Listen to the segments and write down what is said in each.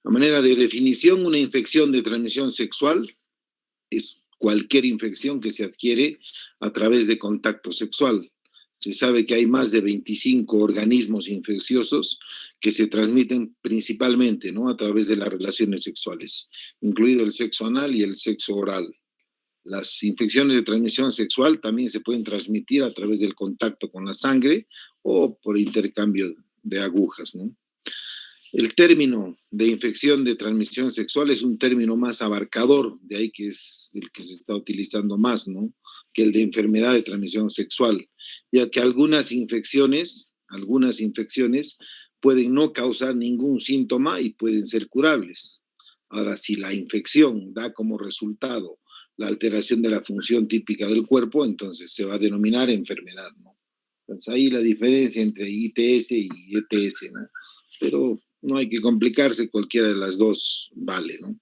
A manera de definición, una infección de transmisión sexual es cualquier infección que se adquiere a través de contacto sexual. Se sabe que hay más de 25 organismos infecciosos que se transmiten principalmente, ¿no?, a través de las relaciones sexuales, incluido el sexo anal y el sexo oral. Las infecciones de transmisión sexual también se pueden transmitir a través del contacto con la sangre o por intercambio de agujas, ¿no? El término de infección de transmisión sexual es un término más abarcador, de ahí que es el que se está utilizando más, ¿no?, que el de enfermedad de transmisión sexual, ya que algunas infecciones pueden no causar ningún síntoma y pueden ser curables. Ahora, si la infección da como resultado la alteración de la función típica del cuerpo, entonces se va a denominar enfermedad, ¿no? Entonces ahí la diferencia entre ITS y ETS, ¿no? Pero no hay que complicarse, cualquiera de las dos vale, ¿no?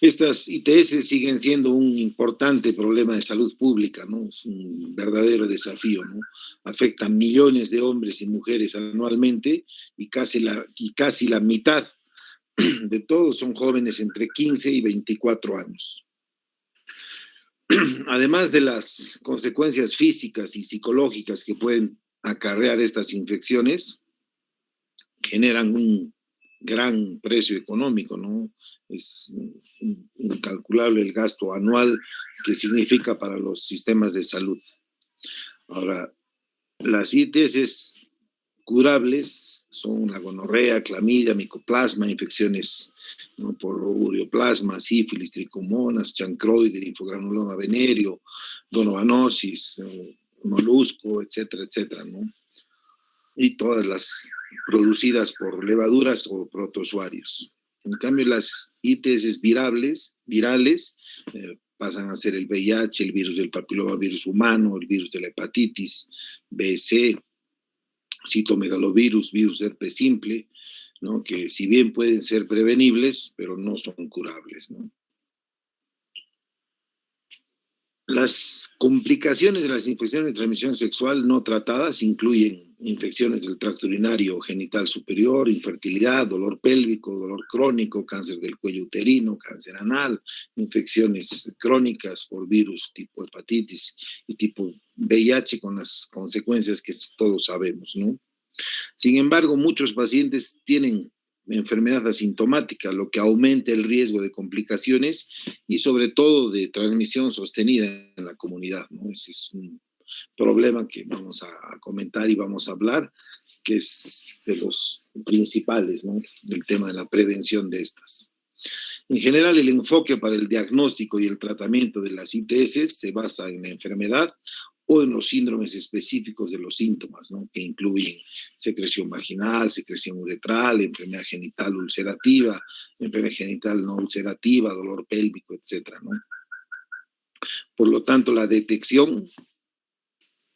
Estas ITS siguen siendo un importante problema de salud pública, ¿no? Es un verdadero desafío, ¿no? Afectan millones de hombres y mujeres anualmente y casi la mitad de todos son jóvenes entre 15 y 24 años. Además de las consecuencias físicas y psicológicas que pueden acarrear estas infecciones, generan un gran precio económico, ¿no? Es incalculable el gasto anual que significa para los sistemas de salud. Ahora, las ITS curables son la gonorrea, clamidia, micoplasma, infecciones, ¿no?, por ureoplasma, sífilis, tricomonas, chancroide, linfogranuloma venéreo, donovanosis, molusco, etcétera, etcétera, ¿no? Y todas las producidas por levaduras o protozoarios. En cambio, las ITS virales, pasan a ser el VIH, el virus del papilomavirus humano, el virus de la hepatitis, BC, citomegalovirus, virus de herpes simple, ¿no?, que si bien pueden ser prevenibles, pero no son curables, ¿no? Las complicaciones de las infecciones de transmisión sexual no tratadas incluyen infecciones del tracto urinario o genital superior, infertilidad, dolor pélvico, dolor crónico, cáncer del cuello uterino, cáncer anal, infecciones crónicas por virus tipo hepatitis y tipo VIH con las consecuencias que todos sabemos, ¿no? Sin embargo, muchos pacientes tienen enfermedad asintomática, lo que aumenta el riesgo de complicaciones y sobre todo de transmisión sostenida en la comunidad, ¿no? Ese es un problema que vamos a comentar y vamos a hablar, que es de los principales, ¿no?, del tema de la prevención de estas. En general, el enfoque para el diagnóstico y el tratamiento de las ITS se basa en la enfermedad o en los síndromes específicos de los síntomas, ¿no?, que incluyen secreción vaginal, secreción uretral, enfermedad genital ulcerativa, enfermedad genital no ulcerativa, dolor pélvico, etcétera, ¿no? Por lo tanto, la detección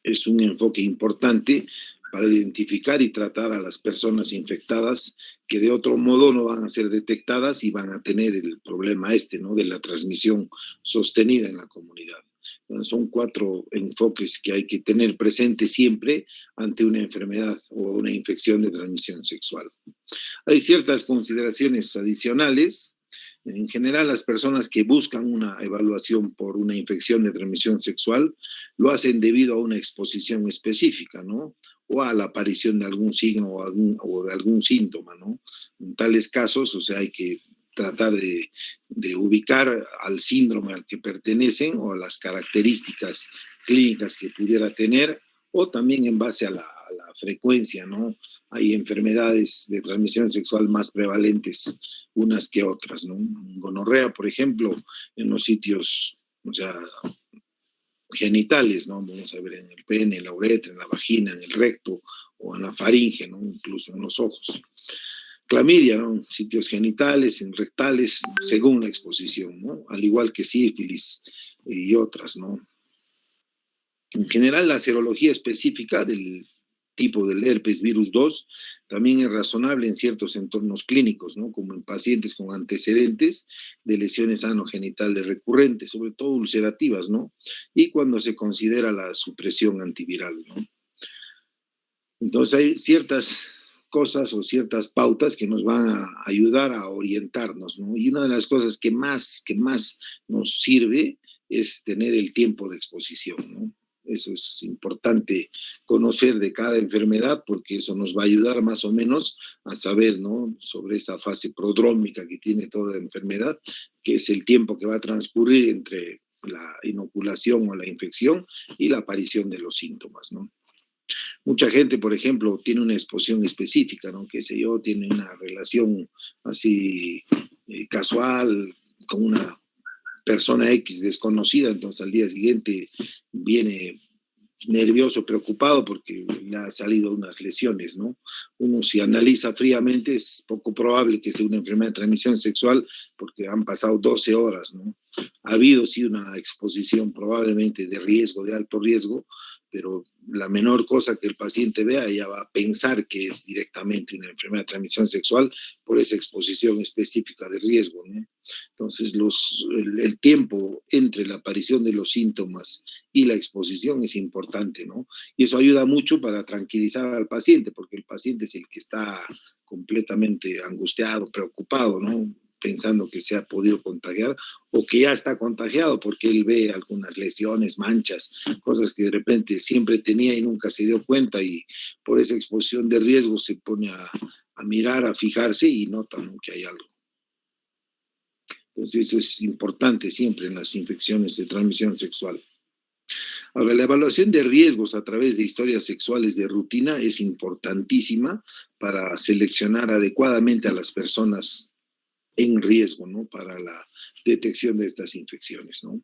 es un enfoque importante para identificar y tratar a las personas infectadas que de otro modo no van a ser detectadas y van a tener el problema ¿no?, de la transmisión sostenida en la comunidad. Entonces, son 4 enfoques que hay que tener presente siempre ante una enfermedad o una infección de transmisión sexual. Hay ciertas consideraciones adicionales. En general, las personas que buscan una evaluación por una infección de transmisión sexual lo hacen debido a una exposición específica, ¿no?, o a la aparición de algún signo o de algún síntoma, ¿no? En tales casos, o sea, hay que tratar de ubicar al síndrome al que pertenecen o a las características clínicas que pudiera tener, o también en base a la frecuencia, ¿no? Hay enfermedades de transmisión sexual más prevalentes unas que otras, ¿no? Gonorrea, por ejemplo, en los sitios, o sea, genitales, ¿no? Vamos a ver en el pene, en la uretra, en la vagina, en el recto o en la faringe, ¿no?, incluso en los ojos. Clamidia, ¿no?, en sitios genitales, en rectales, según la exposición, ¿no?, al igual que sífilis y otras, ¿no? En general, la serología específica del tipo del herpes virus 2 también es razonable en ciertos entornos clínicos, ¿no?, como en pacientes con antecedentes de lesiones anogenitales recurrentes, sobre todo ulcerativas, ¿no?, y cuando se considera la supresión antiviral, ¿no? Entonces hay ciertas cosas o ciertas pautas que nos van a ayudar a orientarnos, ¿no? Y una de las cosas que más nos sirve es tener el tiempo de exposición, ¿no? Eso es importante conocer de cada enfermedad porque eso nos va a ayudar más o menos a saber, ¿no? Sobre esa fase prodrómica que tiene toda enfermedad, que es el tiempo que va a transcurrir entre la inoculación o la infección y la aparición de los síntomas, ¿no? Mucha gente, por ejemplo, tiene una exposición específica, ¿no? Qué sé yo, tiene una relación así casual con una persona X desconocida, entonces al día siguiente viene nervioso, preocupado porque le ha salido unas lesiones, ¿no? Uno si analiza fríamente es poco probable que sea una enfermedad de transmisión sexual porque han pasado 12 horas, ¿no? Ha habido sí una exposición probablemente de riesgo, de alto riesgo, pero la menor cosa que el paciente vea ya va a pensar que es directamente una enfermedad de transmisión sexual por esa exposición específica de riesgo, ¿no? Entonces, el tiempo entre la aparición de los síntomas y la exposición es importante, ¿no? Y eso ayuda mucho para tranquilizar al paciente, porque el paciente es el que está completamente angustiado, preocupado, ¿no? Pensando que se ha podido contagiar o que ya está contagiado porque él ve algunas lesiones, manchas, cosas que de repente siempre tenía y nunca se dio cuenta y por esa exposición de riesgo se pone a mirar, a fijarse y nota, ¿no? Que hay algo. Entonces eso es importante siempre en las infecciones de transmisión sexual. Ahora, la evaluación de riesgos a través de historias sexuales de rutina es importantísima para seleccionar adecuadamente a las personas en riesgo, ¿no? Para la detección de estas infecciones, ¿no?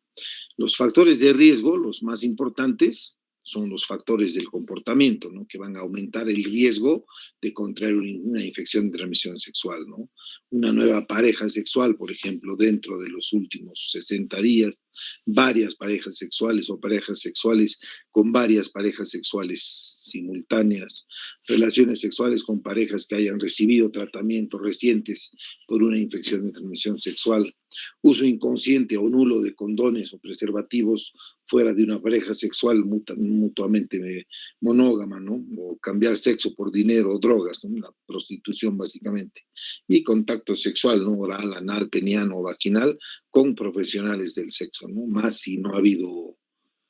Los factores de riesgo, los más importantes, son los factores del comportamiento, ¿no? Que van a aumentar el riesgo de contraer una infección de transmisión sexual, ¿no? Una nueva pareja sexual, por ejemplo, dentro de los últimos 60 días, varias parejas sexuales o parejas sexuales con varias parejas sexuales simultáneas, relaciones sexuales con parejas que hayan recibido tratamientos recientes por una infección de transmisión sexual, uso inconsciente o nulo de condones o preservativos fuera de una pareja sexual mutuamente monógama, ¿no? O cambiar sexo por dinero o drogas, ¿no? La prostitución básicamente. Y contacto sexual, ¿no? Oral, anal, peniano o vaginal con profesionales del sexo, ¿no? Más si no ha habido,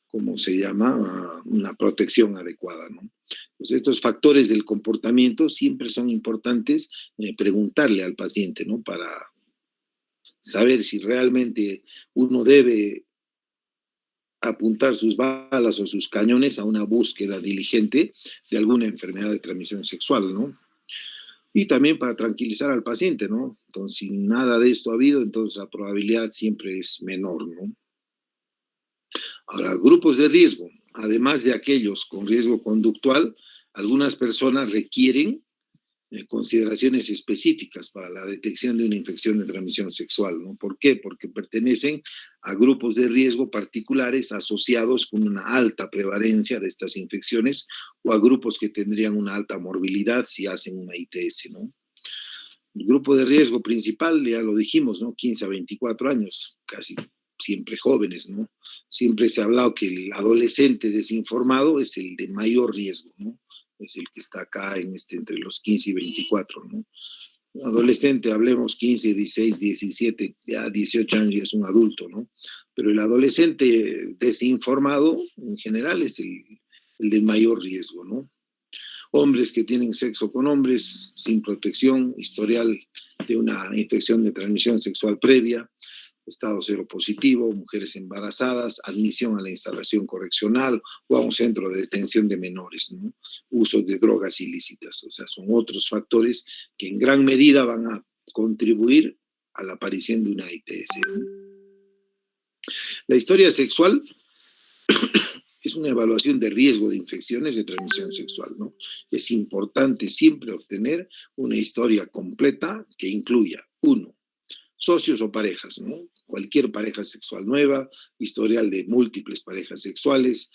¿cómo se llama? Una protección adecuada, ¿no? Pues estos factores del comportamiento siempre son importantes preguntarle al paciente, ¿no? Para saber si realmente uno debe apuntar sus balas o sus cañones a una búsqueda diligente de alguna enfermedad de transmisión sexual, ¿no? Y también para tranquilizar al paciente, ¿no? Entonces, si nada de esto ha habido, entonces la probabilidad siempre es menor, ¿no? Ahora, grupos de riesgo, además de aquellos con riesgo conductual, algunas personas requieren consideraciones específicas para la detección de una infección de transmisión sexual, ¿no? ¿Por qué? Porque pertenecen a grupos de riesgo particulares asociados con una alta prevalencia de estas infecciones o a grupos que tendrían una alta morbilidad si hacen una ITS, ¿no? El grupo de riesgo principal, ya lo dijimos, ¿no? 15 a 24 años, casi siempre jóvenes, ¿no? Siempre se ha hablado que el adolescente desinformado es el de mayor riesgo, ¿no? Es el que está acá en entre los 15 y 24, ¿no? Adolescente, hablemos 15, 16, 17, ya 18 años ya es un adulto, ¿no? Pero el adolescente desinformado en general es el de mayor riesgo, ¿no? Hombres que tienen sexo con hombres sin protección, historial de una infección de transmisión sexual previa, estado cero positivo, mujeres embarazadas, admisión a la instalación correccional o a un centro de detención de menores, ¿no? Uso de drogas ilícitas, o sea, son otros factores que en gran medida van a contribuir a la aparición de una ITS, ¿no? La historia sexual es una evaluación de riesgo de infecciones de transmisión sexual, ¿no? Es importante siempre obtener una historia completa que incluya, uno, socios o parejas, ¿no? Cualquier pareja sexual nueva, historial de múltiples parejas sexuales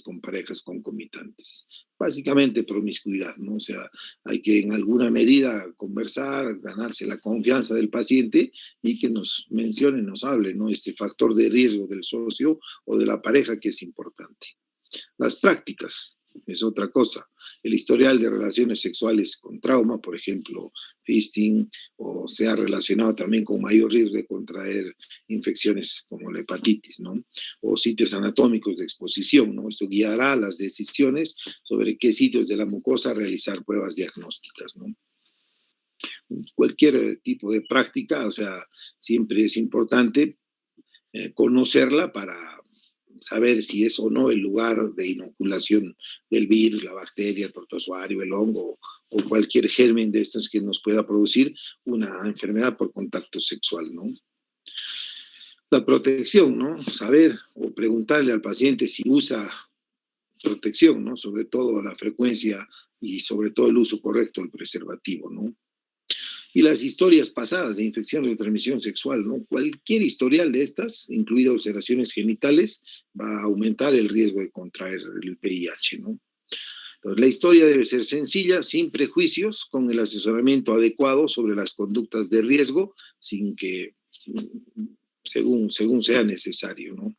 con parejas concomitantes. Básicamente promiscuidad, ¿no? O sea, hay que en alguna medida conversar, ganarse la confianza del paciente y que nos mencione, nos hable, ¿no? Este factor de riesgo del socio o de la pareja que es importante. Las prácticas. es otra cosa. El historial de relaciones sexuales con trauma, por ejemplo, fisting, o se ha relacionado también con mayor riesgo de contraer infecciones como la hepatitis, ¿no? O sitios anatómicos de exposición, ¿no? Esto guiará las decisiones sobre qué sitios de la mucosa realizar pruebas diagnósticas, ¿no? Cualquier tipo de práctica, o sea, siempre es importante conocerla para saber si es o no el lugar de inoculación del virus, la bacteria, el protozoario, el hongo o cualquier germen de estos que nos pueda producir una enfermedad por contacto sexual, ¿no? La protección, ¿no? Saber o preguntarle al paciente si usa protección, ¿no? Sobre todo la frecuencia y sobre todo el uso correcto del preservativo, ¿no? Y las historias pasadas de infecciones de transmisión sexual, ¿no? Cualquier historial de estas, incluidas ulceraciones genitales, va a aumentar el riesgo de contraer el VIH, ¿no? Entonces, la historia debe ser sencilla, sin prejuicios, con el asesoramiento adecuado sobre las conductas de riesgo, sin que, según sea necesario, ¿no?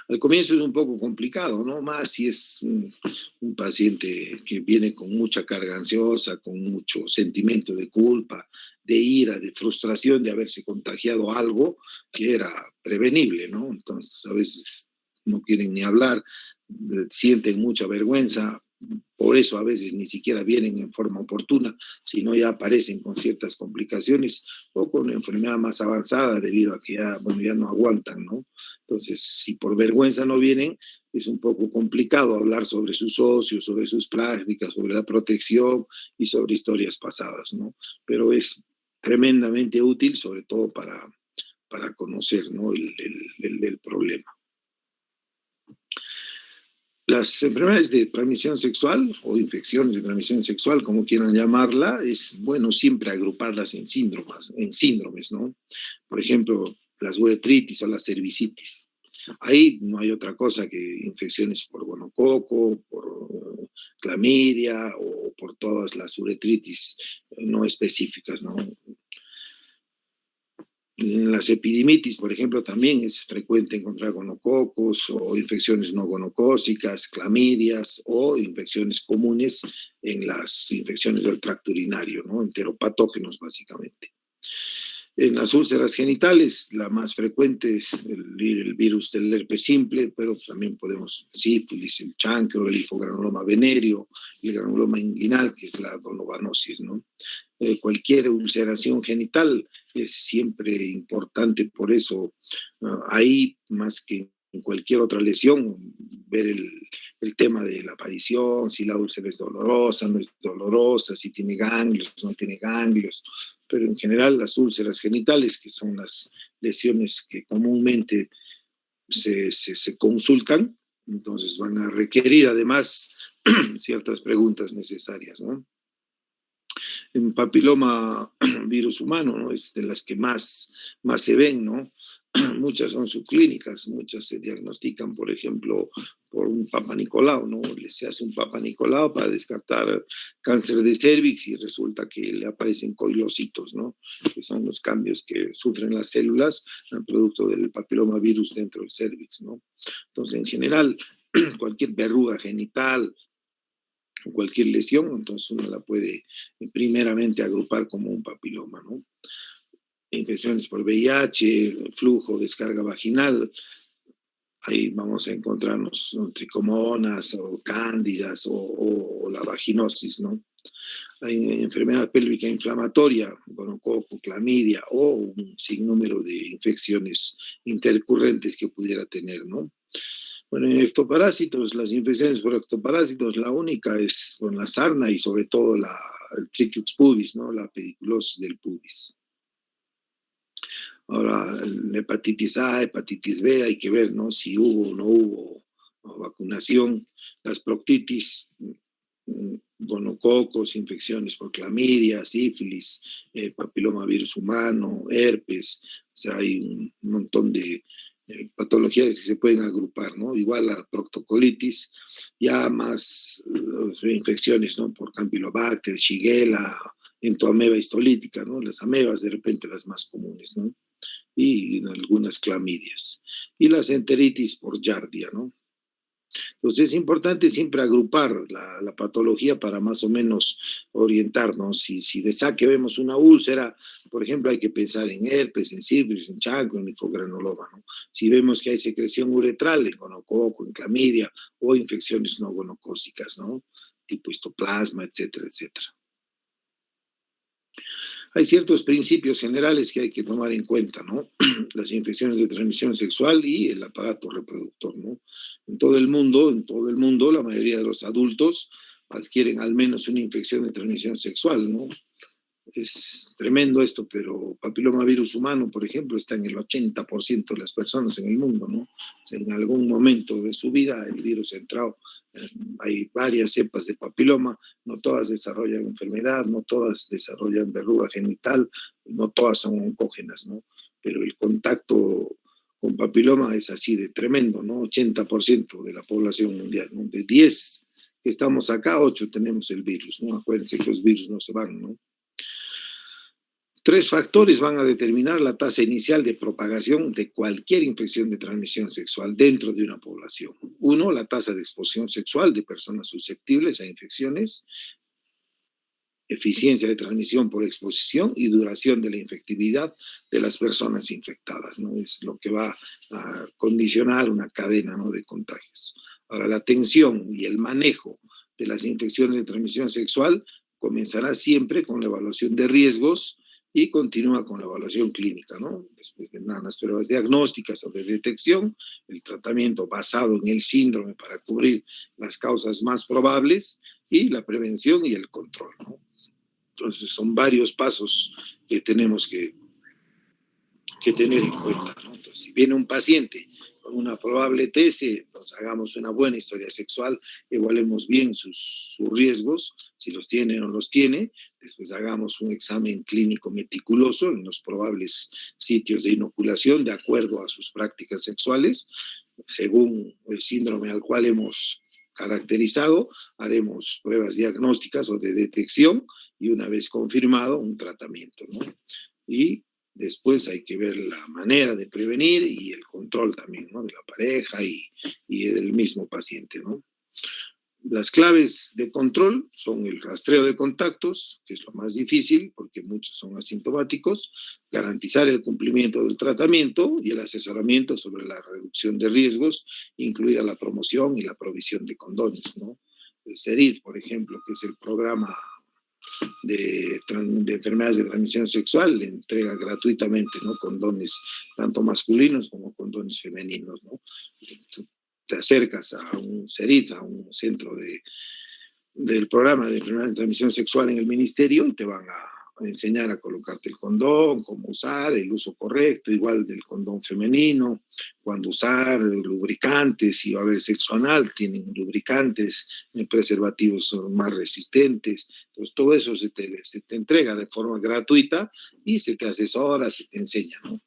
Al comienzo es un poco complicado, ¿no? Más si es un paciente que viene con mucha carga ansiosa, con mucho sentimiento de culpa, de ira, de frustración de haberse contagiado algo que era prevenible, ¿no? Entonces, a veces no quieren ni hablar, sienten mucha vergüenza, por eso a veces ni siquiera vienen en forma oportuna, sino ya aparecen con ciertas complicaciones o con una enfermedad más avanzada debido a que ya, bueno, ya no aguantan, ¿no? Entonces, si por vergüenza no vienen, es un poco complicado hablar sobre sus socios, sobre sus prácticas, sobre la protección y sobre historias pasadas, ¿no? Pero es tremendamente útil, sobre todo para conocer, ¿no? El problema. Las enfermedades de transmisión sexual o infecciones de transmisión sexual, como quieran llamarla, es bueno siempre agruparlas en síndromes, ¿no? Por ejemplo, las uretritis o la cervicitis. Ahí no hay otra cosa que infecciones por gonococo, por clamidia o por todas las uretritis no específicas, ¿no? Las epidimitis, por ejemplo, también es frecuente encontrar gonococos o infecciones no gonocócicas, clamidias o infecciones comunes en las infecciones del tracto urinario, ¿no? Enteropatógenos, básicamente. En las úlceras genitales, la más frecuente es el virus del herpes simple, pero también podemos sífilis, el chancro, el hipogranuloma venéreo, el granuloma inguinal, que es la donovanosis, ¿no? Cualquier ulceración genital es siempre importante, por eso ahí más que en cualquier otra lesión, ver el tema de la aparición, si la úlcera es dolorosa, no es dolorosa, si tiene ganglios, no tiene ganglios, pero en general las úlceras genitales, que son las lesiones que comúnmente se consultan, entonces van a requerir además ciertas preguntas necesarias, ¿no? En papiloma virus humano, ¿no? Es de las que más se ven, ¿no? Muchas son subclínicas, muchas se diagnostican, por ejemplo, por un Papa Nicolau, ¿no? Se hace un Papa Nicolau para descartar cáncer de cervix y resulta que le aparecen coilocitos, ¿no? Que son los cambios que sufren las células producto del papiloma virus dentro del cervix, ¿no? Entonces, en general, cualquier verruga genital, cualquier lesión, entonces uno la puede primeramente agrupar como un papiloma, ¿no? Infecciones por VIH, flujo, descarga vaginal, ahí vamos a encontrarnos, ¿no? Tricomonas o cándidas o la vaginosis, ¿no? Hay enfermedad pélvica inflamatoria, gonococo, clamidia o un sinnúmero de infecciones intercurrentes que pudiera tener, ¿no? Bueno, en ectoparásitos, las infecciones por ectoparásitos, la única es con la sarna y sobre todo el trichius pubis, ¿no? La pediculosis del pubis. Ahora, hepatitis A, hepatitis B, hay que ver, ¿no? Si hubo o no hubo vacunación, las proctitis, gonococos, infecciones por clamidia, sífilis, papilomavirus humano, herpes, o sea, hay un montón de patologías que se pueden agrupar, ¿no? Igual la proctocolitis, ya más infecciones, ¿no? Por Campylobacter, Shigella, entoameba histolítica, ¿no? Las amebas de repente las más comunes, ¿no? Y en algunas clamidias. Y las enteritis por Yardia, ¿no? Entonces es importante siempre agrupar la patología para más o menos orientarnos. Si de saque vemos una úlcera, por ejemplo, hay que pensar en herpes, en sífilis, en chancro, en linfogranuloma, ¿no? Si vemos que hay secreción uretral, en gonococo, en clamidia o infecciones no gonocócicas, ¿no? Tipo histoplasma, etcétera, etcétera. Hay ciertos principios generales que hay que tomar en cuenta, ¿no? Las infecciones de transmisión sexual y el aparato reproductor, ¿no? En todo el mundo, la mayoría de los adultos adquieren al menos una infección de transmisión sexual, ¿no? Es tremendo esto, pero papilomavirus humano, por ejemplo, está en el 80% de las personas en el mundo, ¿no? O sea, en algún momento de su vida el virus ha entrado. Hay varias cepas de papiloma, no todas desarrollan enfermedad, no todas desarrollan verruga genital, no todas son oncógenas, ¿no? Pero el contacto con papiloma es así de tremendo, ¿no? 80% de la población mundial, ¿no? De 10 que estamos acá, 8 tenemos el virus, ¿no? Acuérdense que los virus no se van, ¿no? Tres factores van a determinar la tasa inicial de propagación de cualquier infección de transmisión sexual dentro de una población. Uno, la tasa de exposición sexual de personas susceptibles a infecciones, eficiencia de transmisión por exposición y duración de la infectividad de las personas infectadas, ¿no? Es lo que va a condicionar una cadena, ¿no?, de contagios. Ahora, la atención y el manejo de las infecciones de transmisión sexual comenzará siempre con la evaluación de riesgos y continúa con la evaluación clínica, ¿no? Después vendrán las pruebas diagnósticas o de detección, el tratamiento basado en el síndrome para cubrir las causas más probables y la prevención y el control, ¿no? Entonces son varios pasos que tenemos que tener en cuenta, ¿no? Entonces, si viene un paciente con una probable TS, pues hagamos una buena historia sexual, evaluemos bien sus riesgos, si los tiene o no los tiene, después hagamos un examen clínico meticuloso en los probables sitios de inoculación de acuerdo a sus prácticas sexuales, según el síndrome al cual hemos caracterizado, haremos pruebas diagnósticas o de detección y una vez confirmado, un tratamiento, ¿no? Y después hay que ver la manera de prevenir y el control también, ¿no?, de la pareja y del mismo paciente, ¿no? Las claves de control son el rastreo de contactos, que es lo más difícil porque muchos son asintomáticos, garantizar el cumplimiento del tratamiento y el asesoramiento sobre la reducción de riesgos, incluida la promoción y la provisión de condones, ¿no? El CERID, por ejemplo, que es el programa de enfermedades de transmisión sexual, le entrega gratuitamente, ¿no?, condones tanto masculinos como condones femeninos, ¿no? Tú te acercas a un CERIT, a un centro del programa de enfermedades de transmisión sexual en el ministerio y te van a enseñar a colocarte el condón, cómo usar, el uso correcto, igual del condón femenino, cuándo usar, lubricantes, si va a haber sexo anal, tienen lubricantes, preservativos más resistentes. Pues todo eso se te entrega de forma gratuita y se te asesora, se te enseña, ¿no?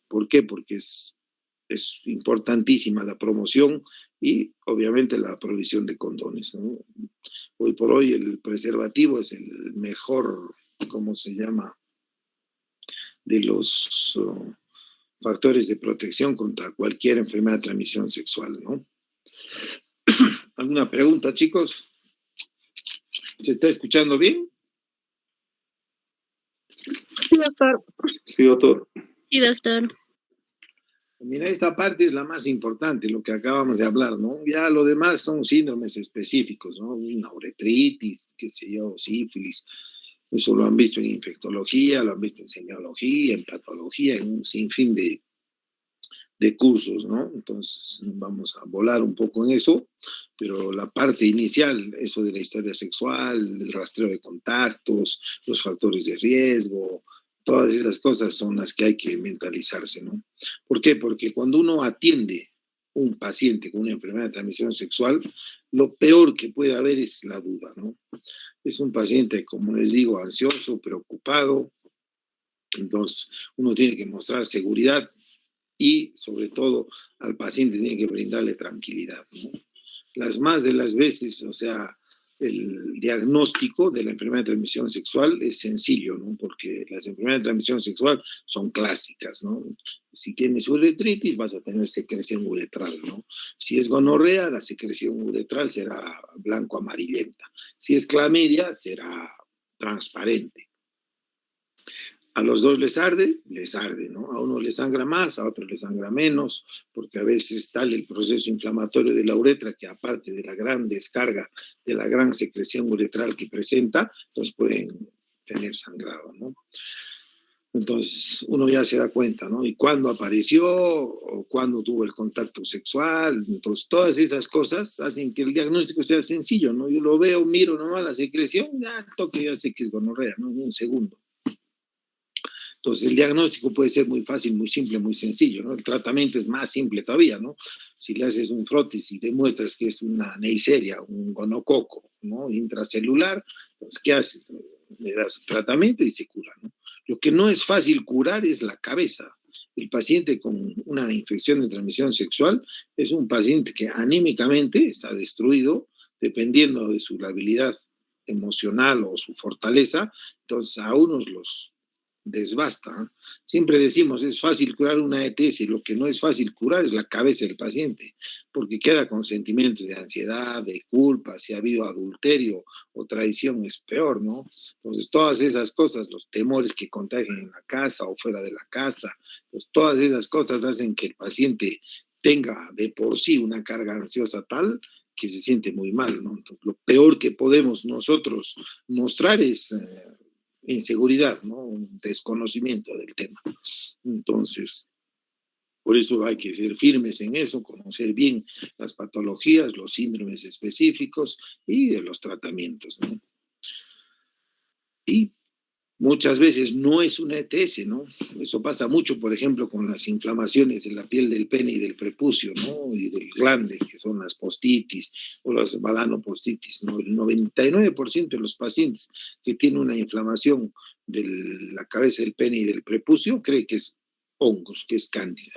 ¿Por qué? Porque es importantísima la promoción y obviamente la provisión de condones, ¿no? Hoy por hoy el preservativo es el mejor, ¿cómo se llama?, de los factores de protección contra cualquier enfermedad de transmisión sexual, ¿no? ¿Alguna pregunta, chicos? ¿Se está escuchando bien? Sí, doctor. Sí, doctor. Sí, doctor. Mira, esta parte es la más importante, lo que acabamos de hablar, ¿no? Ya lo demás son síndromes específicos, ¿no? Una uretritis, qué sé yo, sífilis. Eso lo han visto en infectología, lo han visto en semiología, en patología, en un sinfín de cursos, ¿no? Entonces vamos a volar un poco en eso, pero la parte inicial, eso de la historia sexual, el rastreo de contactos, los factores de riesgo, todas esas cosas son las que hay que mentalizarse, ¿no? ¿Por qué? Porque cuando uno atiende un paciente con una enfermedad de transmisión sexual, lo peor que puede haber es la duda, ¿no? Es un paciente, como les digo, ansioso, preocupado, entonces uno tiene que mostrar seguridad y sobre todo al paciente tiene que brindarle tranquilidad, ¿no? Las más de las veces, o sea, el diagnóstico de la enfermedad de transmisión sexual es sencillo, ¿no? Porque las enfermedades de transmisión sexual son clásicas, ¿no? Si tienes uretritis, vas a tener secreción uretral, ¿no? Si es gonorrea, la secreción uretral será blanco-amarillenta. Si es clamidia, será transparente. A los dos les arde, ¿no? A uno le sangra más, a otro le sangra menos, porque a veces tal el proceso inflamatorio de la uretra que aparte de la gran descarga, de la gran secreción uretral que presenta, pues pueden tener sangrado, ¿no? Entonces uno ya se da cuenta, ¿no? Y cuándo apareció o cuándo tuvo el contacto sexual, entonces todas esas cosas hacen que el diagnóstico sea sencillo, ¿no? Yo lo veo, miro nomás la secreción, ya al toque ya sé que es gonorrea, ¿no? En un segundo. Entonces, el diagnóstico puede ser muy fácil, muy simple, muy sencillo, ¿no? El tratamiento es más simple todavía, ¿no? Si le haces un frotis y demuestras que es una Neisseria, un gonococo, ¿no? Intracelular, pues, ¿qué haces? Le das tratamiento y se cura, ¿no? Lo que no es fácil curar es la cabeza. El paciente con una infección de transmisión sexual es un paciente que anímicamente está destruido, dependiendo de su habilidad emocional o su fortaleza. Entonces, a unos los desbasta, ¿eh? Siempre decimos, es fácil curar una ETS, lo que no es fácil curar es la cabeza del paciente, porque queda con sentimientos de ansiedad, de culpa, si ha habido adulterio o traición es peor, ¿no? Entonces, todas esas cosas, los temores que contagian en la casa o fuera de la casa, pues todas esas cosas hacen que el paciente tenga de por sí una carga ansiosa tal que se siente muy mal, ¿no? Entonces, lo peor que podemos nosotros mostrar es inseguridad, ¿no? Un desconocimiento del tema. Entonces, por eso hay que ser firmes en eso, conocer bien las patologías, los síndromes específicos y de los tratamientos, ¿no? Y muchas veces no es una ETS, ¿no? Eso pasa mucho, por ejemplo, con las inflamaciones de la piel del pene y del prepucio, ¿no? Y del glande, que son las postitis o las balanopostitis, ¿no? El 99% de los pacientes que tienen una inflamación de la cabeza del pene y del prepucio cree que es hongos, que es cándida.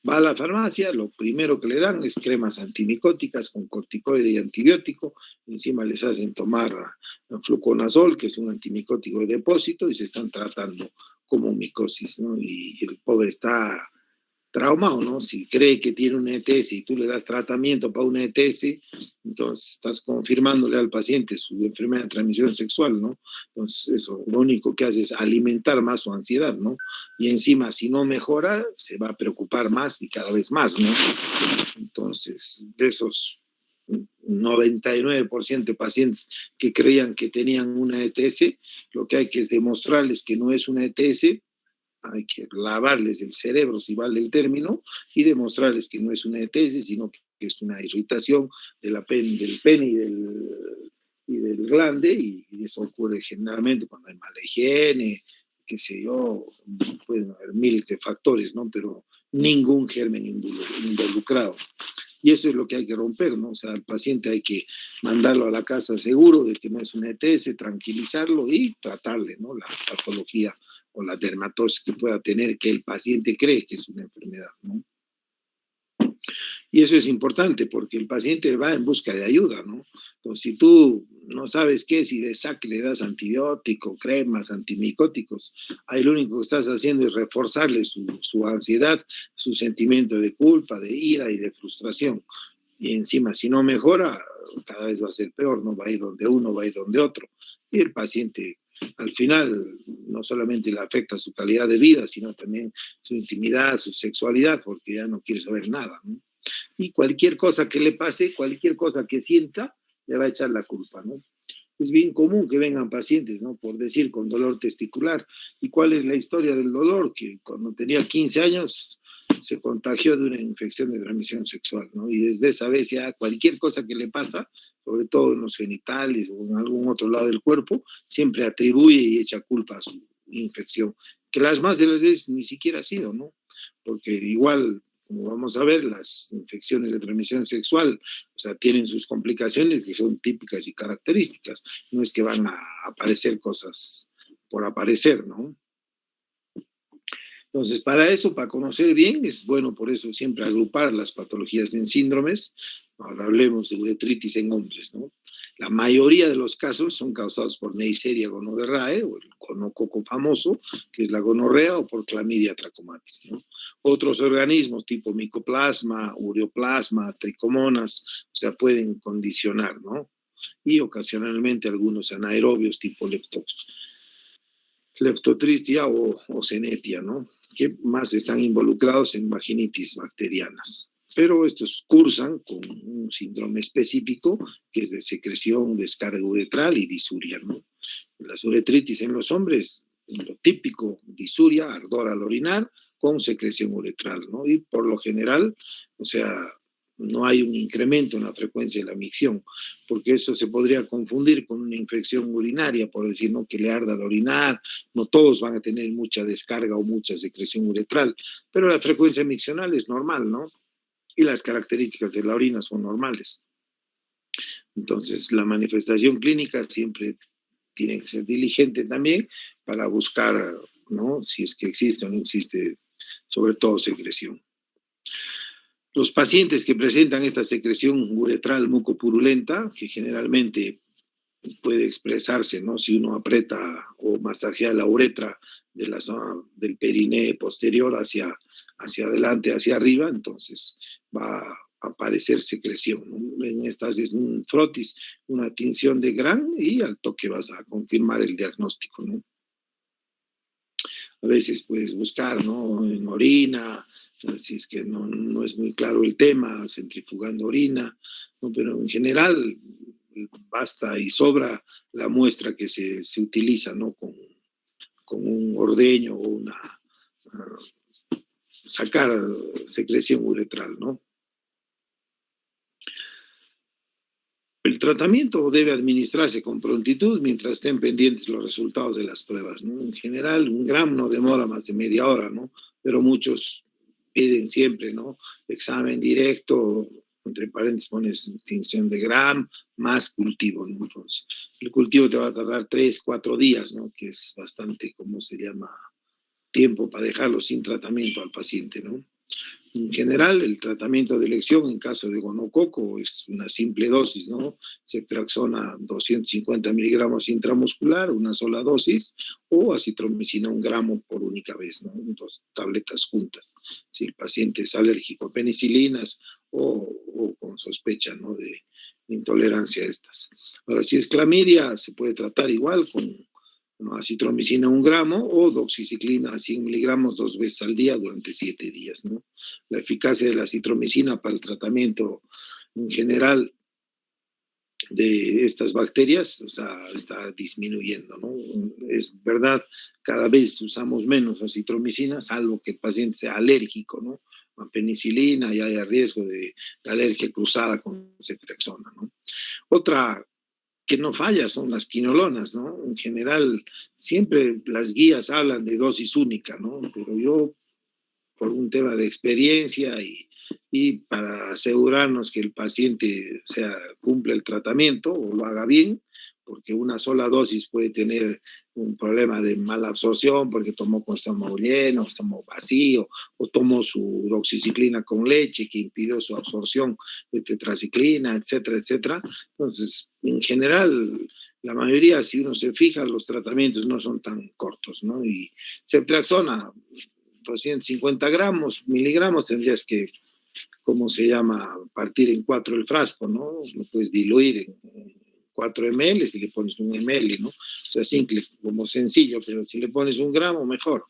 Va a la farmacia, lo primero que le dan es cremas antimicóticas con corticoide y antibiótico, encima les hacen tomar fluconazol, que es un antimicótico de depósito, y se están tratando como micosis, ¿no? Y el pobre está traumado, ¿no? Si cree que tiene una ETS y tú le das tratamiento para una ETS, entonces estás confirmándole al paciente su enfermedad de transmisión sexual, ¿no? Entonces eso lo único que hace es alimentar más su ansiedad, ¿no? Y encima, si no mejora, se va a preocupar más y cada vez más, ¿no? Entonces, de esos 99% de pacientes que creían que tenían una ETS, lo que hay que es demostrarles que no es una ETS, hay que lavarles el cerebro, si vale el término, y demostrarles que no es una ETS, sino que es una irritación de del pene y del glande, y eso ocurre generalmente cuando hay mala higiene, qué sé yo, pueden haber miles de factores, ¿no? Pero ningún germen involucrado. Y eso es lo que hay que romper, ¿no? O sea, al paciente hay que mandarlo a la casa seguro de que no es una ETS, tranquilizarlo y tratarle, ¿no? La patología o la dermatosis que pueda tener, que el paciente cree que es una enfermedad, ¿no? Y eso es importante porque el paciente va en busca de ayuda, ¿no? Entonces, si tú no sabes qué, si de saque le das antibiótico, cremas, antimicóticos, ahí lo único que estás haciendo es reforzarle su ansiedad, su sentimiento de culpa, de ira y de frustración. Y encima, si no mejora, cada vez va a ser peor, ¿no? Va a ir donde uno, va a ir donde otro. Y el paciente, al final, no solamente le afecta su calidad de vida, sino también su intimidad, su sexualidad, porque ya no quiere saber nada, ¿no? Y cualquier cosa que le pase, cualquier cosa que sienta, le va a echar la culpa, ¿no? Es bien común que vengan pacientes, ¿no? Por decir, con dolor testicular. ¿Y cuál es la historia del dolor? Que cuando tenía 15 años se contagió de una infección de transmisión sexual, ¿no? Y desde esa vez ya cualquier cosa que le pasa, sobre todo en los genitales o en algún otro lado del cuerpo, siempre atribuye y echa culpa a su infección, que las más de las veces ni siquiera ha sido, ¿no? Porque igual, como vamos a ver, las infecciones de transmisión sexual, o sea, tienen sus complicaciones que son típicas y características. No es que van a aparecer cosas por aparecer, ¿no? Entonces, para eso, para conocer bien, es bueno por eso siempre agrupar las patologías en síndromes. Ahora hablemos de uretritis en hombres, ¿no? La mayoría de los casos son causados por Neisseria gonorrhoeae, o el gonococo famoso, que es la gonorrea, o por Clamidia trachomatis, ¿no? Otros organismos tipo micoplasma, ureoplasma, tricomonas, o sea, pueden condicionar, ¿no? Y ocasionalmente algunos anaerobios tipo leptotristia o Senetia, ¿no? Que más están involucrados en vaginitis bacterianas. Pero estos cursan con un síndrome específico que es de secreción, descarga uretral y disuria, ¿no? Las uretritis en los hombres, lo típico, disuria, ardor al orinar, con secreción uretral, ¿no? Y por lo general, o sea, no hay un incremento en la frecuencia de la micción, porque eso se podría confundir con una infección urinaria, por decir, ¿no? Que le arda al orinar, no todos van a tener mucha descarga o mucha secreción uretral, pero la frecuencia miccional es normal, ¿no? Y las características de la orina son normales. Entonces, la manifestación clínica siempre tiene que ser diligente también para buscar, ¿no? Si es que existe o no existe, sobre todo secreción. Los pacientes que presentan esta secreción uretral mucopurulenta, que generalmente puede expresarse, ¿no? Si uno aprieta o masajea la uretra de la zona del perineo posterior hacia adelante, hacia arriba, entonces va a aparecer secreción, ¿no? En estas es un frotis, una tinción de Gram, y al toque vas a confirmar el diagnóstico, ¿no? A veces puedes buscar, ¿no? En orina, si es que no es muy claro el tema, centrifugando orina, ¿no? Pero en general basta y sobra la muestra que se utiliza, ¿no? Con un ordeño o sacar secreción uretral, ¿no? El tratamiento debe administrarse con prontitud mientras estén pendientes los resultados de las pruebas, ¿no? En general, un Gram no demora más de media hora, ¿no? Pero muchos piden siempre, ¿no? Examen directo, entre paréntesis pones tinción de Gram más cultivo, ¿no? Entonces, el cultivo te va a tardar 3, 4 días, ¿no? Que es bastante, ¿cómo se llama? Tiempo para dejarlo sin tratamiento al paciente, ¿no? En general, el tratamiento de elección en caso de gonococo es una simple dosis, ¿no? Ceftriaxona 250 miligramos intramuscular, una sola dosis, o acitromicina 1 gramo por única vez, ¿no? 2 tabletas juntas. Si el paciente es alérgico a penicilinas o con sospecha, ¿no? De intolerancia a estas. Ahora, si es clamidia, se puede tratar igual con, ¿no? Acitromicina 1 gramo o doxiciclina 100 miligramos 2 veces al día durante 7 días, ¿no? La eficacia de la citromicina para el tratamiento en general de estas bacterias, o sea, está disminuyendo, ¿no? Es verdad, cada vez usamos menos acitromicina, salvo que el paciente sea alérgico, ¿no? A penicilina y haya riesgo de alergia cruzada con ceftriaxona, ¿no? Otra que no falla son las quinolonas, ¿no? En general, siempre las guías hablan de dosis única, ¿no? Pero yo, por un tema de experiencia y para asegurarnos que el paciente, o sea, cumple el tratamiento o lo haga bien, porque una sola dosis puede tener un problema de mala absorción porque tomó con estómago lleno, estómago vacío, o tomó su doxiciclina con leche que impidió su absorción de tetraciclina, etcétera, etcétera. Entonces, en general, la mayoría, si uno se fija, los tratamientos no son tan cortos, ¿no? Y ceftriaxona, 250 miligramos, tendrías que, ¿cómo se llama? Partir en 4 el frasco, ¿no? Lo puedes diluir en 4 ml y le pones 1 ml, ¿no? O sea, simple, como sencillo, pero si le pones 1 gramo, mejor.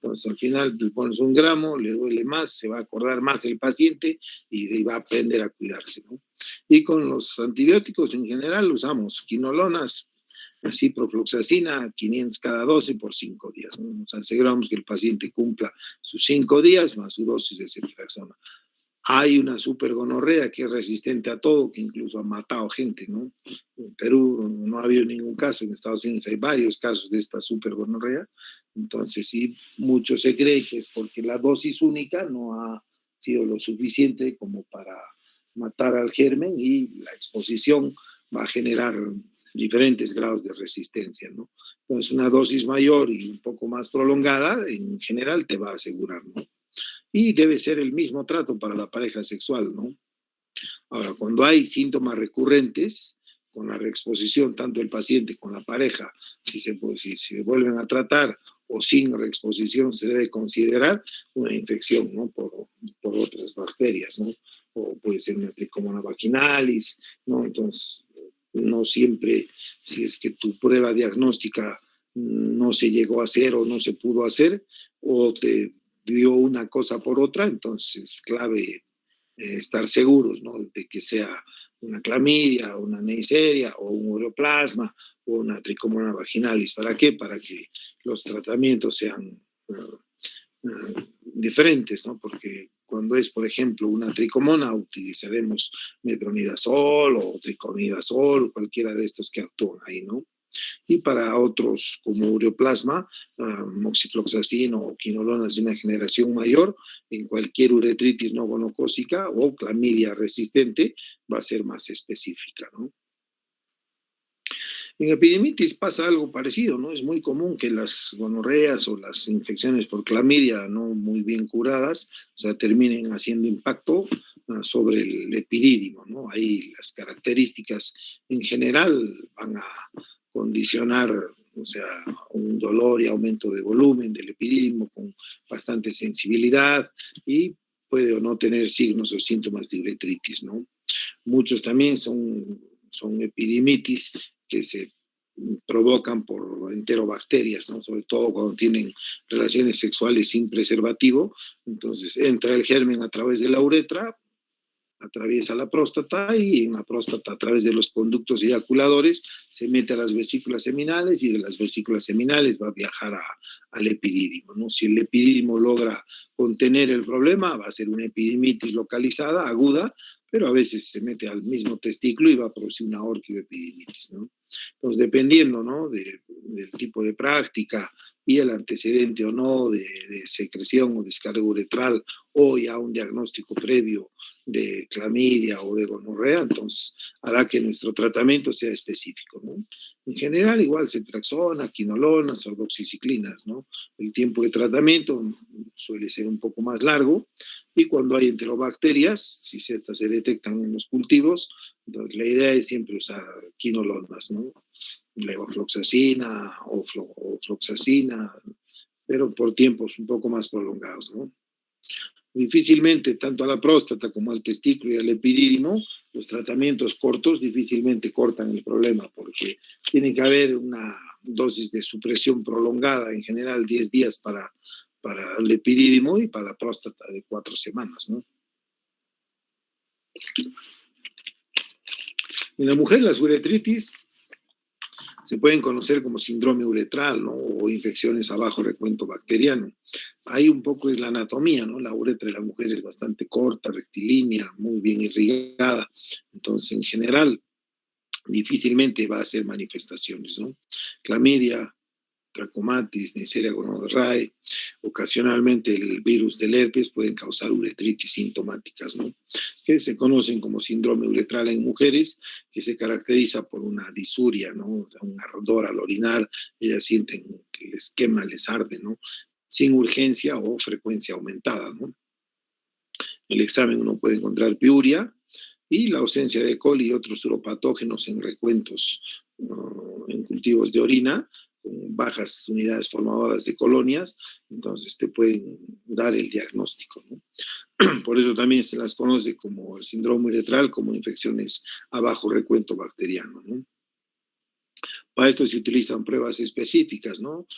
Entonces, al final le pones 1 gramo, le duele más, se va a acordar más el paciente y va a aprender a cuidarse, ¿no? Y con los antibióticos en general usamos quinolonas, ciprofloxacina, 500 cada 12 por 5 días, ¿no? Nos aseguramos que el paciente cumpla sus 5 días más su dosis de ceftriaxona. Hay una supergonorrea que es resistente a todo, que incluso ha matado gente, ¿no? En Perú no ha habido ningún caso, en Estados Unidos hay varios casos de esta supergonorrea. Entonces, sí, mucho se cree que es porque la dosis única no ha sido lo suficiente como para matar al germen y la exposición va a generar diferentes grados de resistencia, ¿no? Entonces, una dosis mayor y un poco más prolongada, en general, te va a asegurar, ¿no? Y debe ser el mismo trato para la pareja sexual, ¿no? Ahora, cuando hay síntomas recurrentes, con la reexposición, tanto el paciente con la pareja, si se vuelven a tratar o sin reexposición, se debe considerar una infección, ¿no? Por otras bacterias, ¿no? O puede ser una tricomona vaginalis, ¿no? Entonces, no siempre, si es que tu prueba diagnóstica no se llegó a hacer o no se pudo hacer, o te dio una cosa por otra, entonces es clave estar seguros, ¿no? De que sea una clamidia, una neisseria o un ureoplasma o una tricomona vaginalis. ¿Para qué? Para que los tratamientos sean diferentes, ¿no? Porque cuando es, por ejemplo, una tricomona, utilizaremos metronidazol o triconidazol, cualquiera de estos que actúan ahí, ¿no? Y para otros, como ureoplasma, moxifloxacin o quinolonas de una generación mayor, en cualquier uretritis no gonocócica o clamidia resistente, va a ser más específica, ¿no? En epidemitis pasa algo parecido, ¿no? Es muy común que las gonorreas o las infecciones por clamidia no muy bien curadas, o sea, terminen haciendo impacto sobre el epidídimo, ¿no? Ahí las características en general van a condicionar, o sea, un dolor y aumento de volumen del epidídimo con bastante sensibilidad y puede o no tener signos o síntomas de uretritis, ¿no? Muchos también son epidemitis que se provocan por enterobacterias, ¿no? Sobre todo cuando tienen relaciones sexuales sin preservativo. Entonces entra el germen a través de la uretra, atraviesa la próstata y en la próstata a través de los conductos eyaculadores se mete a las vesículas seminales y de las vesículas seminales va a viajar al epidídimo, ¿no? Si el epidídimo logra contener el problema, va a ser una epidemitis localizada, aguda, pero a veces se mete al mismo testículo y va a producir una orquioepidemitis, ¿no? Entonces, dependiendo, ¿no? Del tipo de práctica y el antecedente o no de secreción o descarga uretral o ya un diagnóstico previo de clamidia o de gonorrea, entonces hará que nuestro tratamiento sea específico, ¿no? En general, igual cetraxona, quinolonas, ordoxiciclinas, ¿no? El tiempo de tratamiento suele ser un poco más largo y cuando hay enterobacterias, si estas se detectan en los cultivos, entonces la idea es siempre usar quinolonas, ¿no? Levofloxacina o floxacina, pero por tiempos un poco más prolongados, ¿no? Difícilmente, tanto a la próstata como al testículo y al epidídimo, los tratamientos cortos difícilmente cortan el problema porque tiene que haber una dosis de supresión prolongada, en general 10 días para el epidídimo y para la próstata de 4 semanas, ¿no? En la mujer, las uretritis se pueden conocer como síndrome uretral, ¿no? O infecciones a bajo recuento bacteriano. Ahí un poco es la anatomía, ¿no? La uretra de la mujer es bastante corta, rectilínea, muy bien irrigada. Entonces, en general, difícilmente va a hacer manifestaciones, ¿no? Clamidia, trachomatis, Neisseria gonorrhoeae, ocasionalmente el virus del herpes pueden causar uretritis sintomáticas, ¿no? Que se conocen como síndrome uretral en mujeres, que se caracteriza por una disuria, ¿no? O sea, un ardor al orinar, ellas sienten que les quema, les arde, ¿no? Sin urgencia o frecuencia aumentada, ¿no? En el examen uno puede encontrar piuria y la ausencia de coli y otros uropatógenos en recuentos, en cultivos de orina, con bajas unidades formadoras de colonias, entonces te pueden dar el diagnóstico, ¿no? Por eso también se las conoce como el síndrome uretral, como infecciones a bajo recuento bacteriano, ¿no? Para esto se utilizan pruebas específicas, ¿no?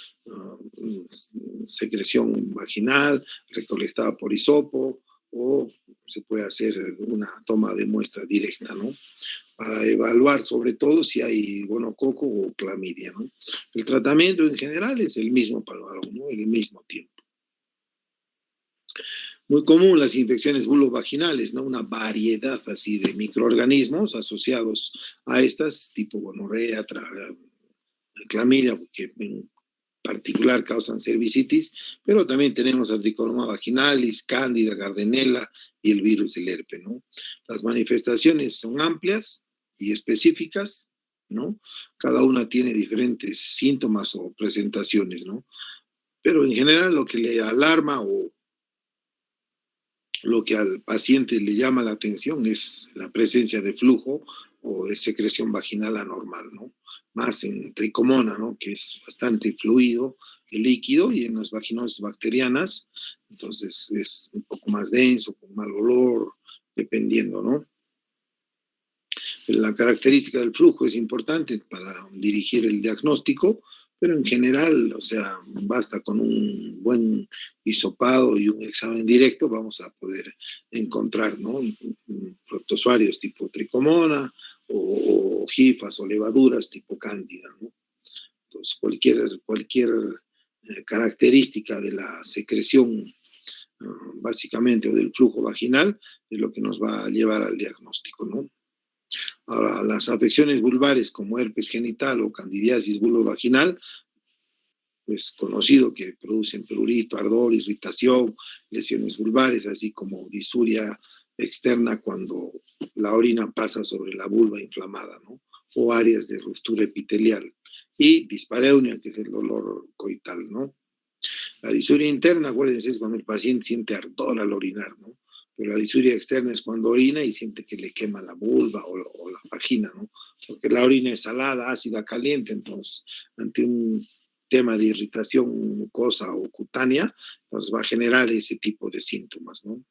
Secreción vaginal, recolectada por hisopo, o se puede hacer una toma de muestra directa, ¿no? Para evaluar sobre todo si hay gonococo o clamidia, ¿no? El tratamiento en general es el mismo para el varón, ¿no? El mismo tiempo. Muy común las infecciones vulvovaginales, ¿no? Una variedad así de microorganismos asociados a estas, tipo gonorrea, clamidia, que en particular causan cervicitis, pero también tenemos a tricoloma vaginalis, cándida, gardnerella y el virus del herpes, ¿no? Las manifestaciones son amplias y específicas, ¿no? Cada una tiene diferentes síntomas o presentaciones, ¿no? Pero en general lo que le alarma o lo que al paciente le llama la atención es la presencia de flujo o de secreción vaginal anormal, ¿no? Más en tricomona, ¿no? Que es bastante fluido, el líquido, y en las vaginosis bacterianas, entonces es un poco más denso, con mal olor, dependiendo, ¿no? La característica del flujo es importante para dirigir el diagnóstico, pero en general, o sea, basta con un buen hisopado y un examen directo, vamos a poder encontrar, ¿no? Protozoarios tipo tricomona o hifas o levaduras tipo cándida, ¿no? Entonces, cualquier característica de la secreción, básicamente, o del flujo vaginal, es lo que nos va a llevar al diagnóstico, ¿no? Ahora, las afecciones vulvares como herpes genital o candidiasis vulvovaginal, pues conocido que producen prurito, ardor, irritación, lesiones vulvares, así como disuria externa cuando la orina pasa sobre la vulva inflamada, ¿no? O áreas de ruptura epitelial. Y dispareunia, que es el dolor coital, ¿no? La disuria interna, acuérdense, es cuando el paciente siente ardor al orinar, ¿no? Pero la disuria externa es cuando orina y siente que le quema la vulva o la vagina, ¿no? Porque la orina es salada, ácida, caliente, entonces, ante un tema de irritación mucosa o cutánea, entonces va a generar ese tipo de síntomas, ¿no?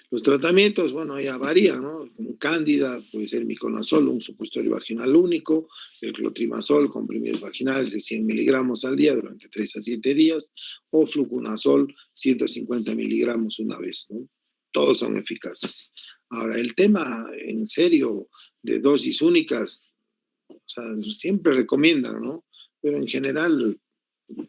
Los tratamientos, bueno, ya varían, ¿no? Como cándida, puede ser miconazol, un supositorio vaginal único, el clotrimazol, comprimidos vaginales de 100 miligramos al día durante 3 a 7 días, o fluconazol, 150 miligramos una vez, ¿no? Todos son eficaces. Ahora, el tema en serio de dosis únicas, o sea, siempre recomiendan, ¿no? Pero en general,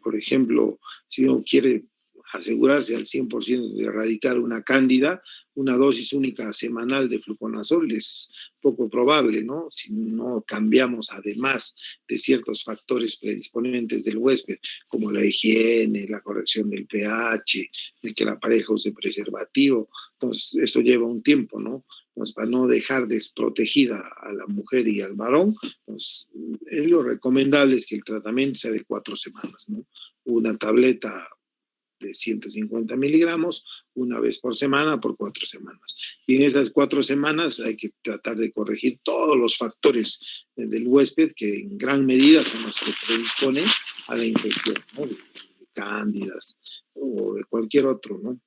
por ejemplo, si uno quiere asegurarse al 100% de erradicar una cándida, una dosis única semanal de fluconazol es poco probable, ¿no? Si no cambiamos además de ciertos factores predisponentes del huésped, como la higiene, la corrección del pH, el que la pareja use preservativo, entonces eso lleva un tiempo, ¿no? Entonces, para no dejar desprotegida a la mujer y al varón, pues, es lo recomendable es que el tratamiento sea de 4 semanas, ¿no? Una tableta de 150 miligramos una vez por semana por 4 semanas. Y en esas 4 semanas hay que tratar de corregir todos los factores del huésped que en gran medida son los que predisponen a la infección, ¿no? De cándidas o de cualquier otro, ¿no?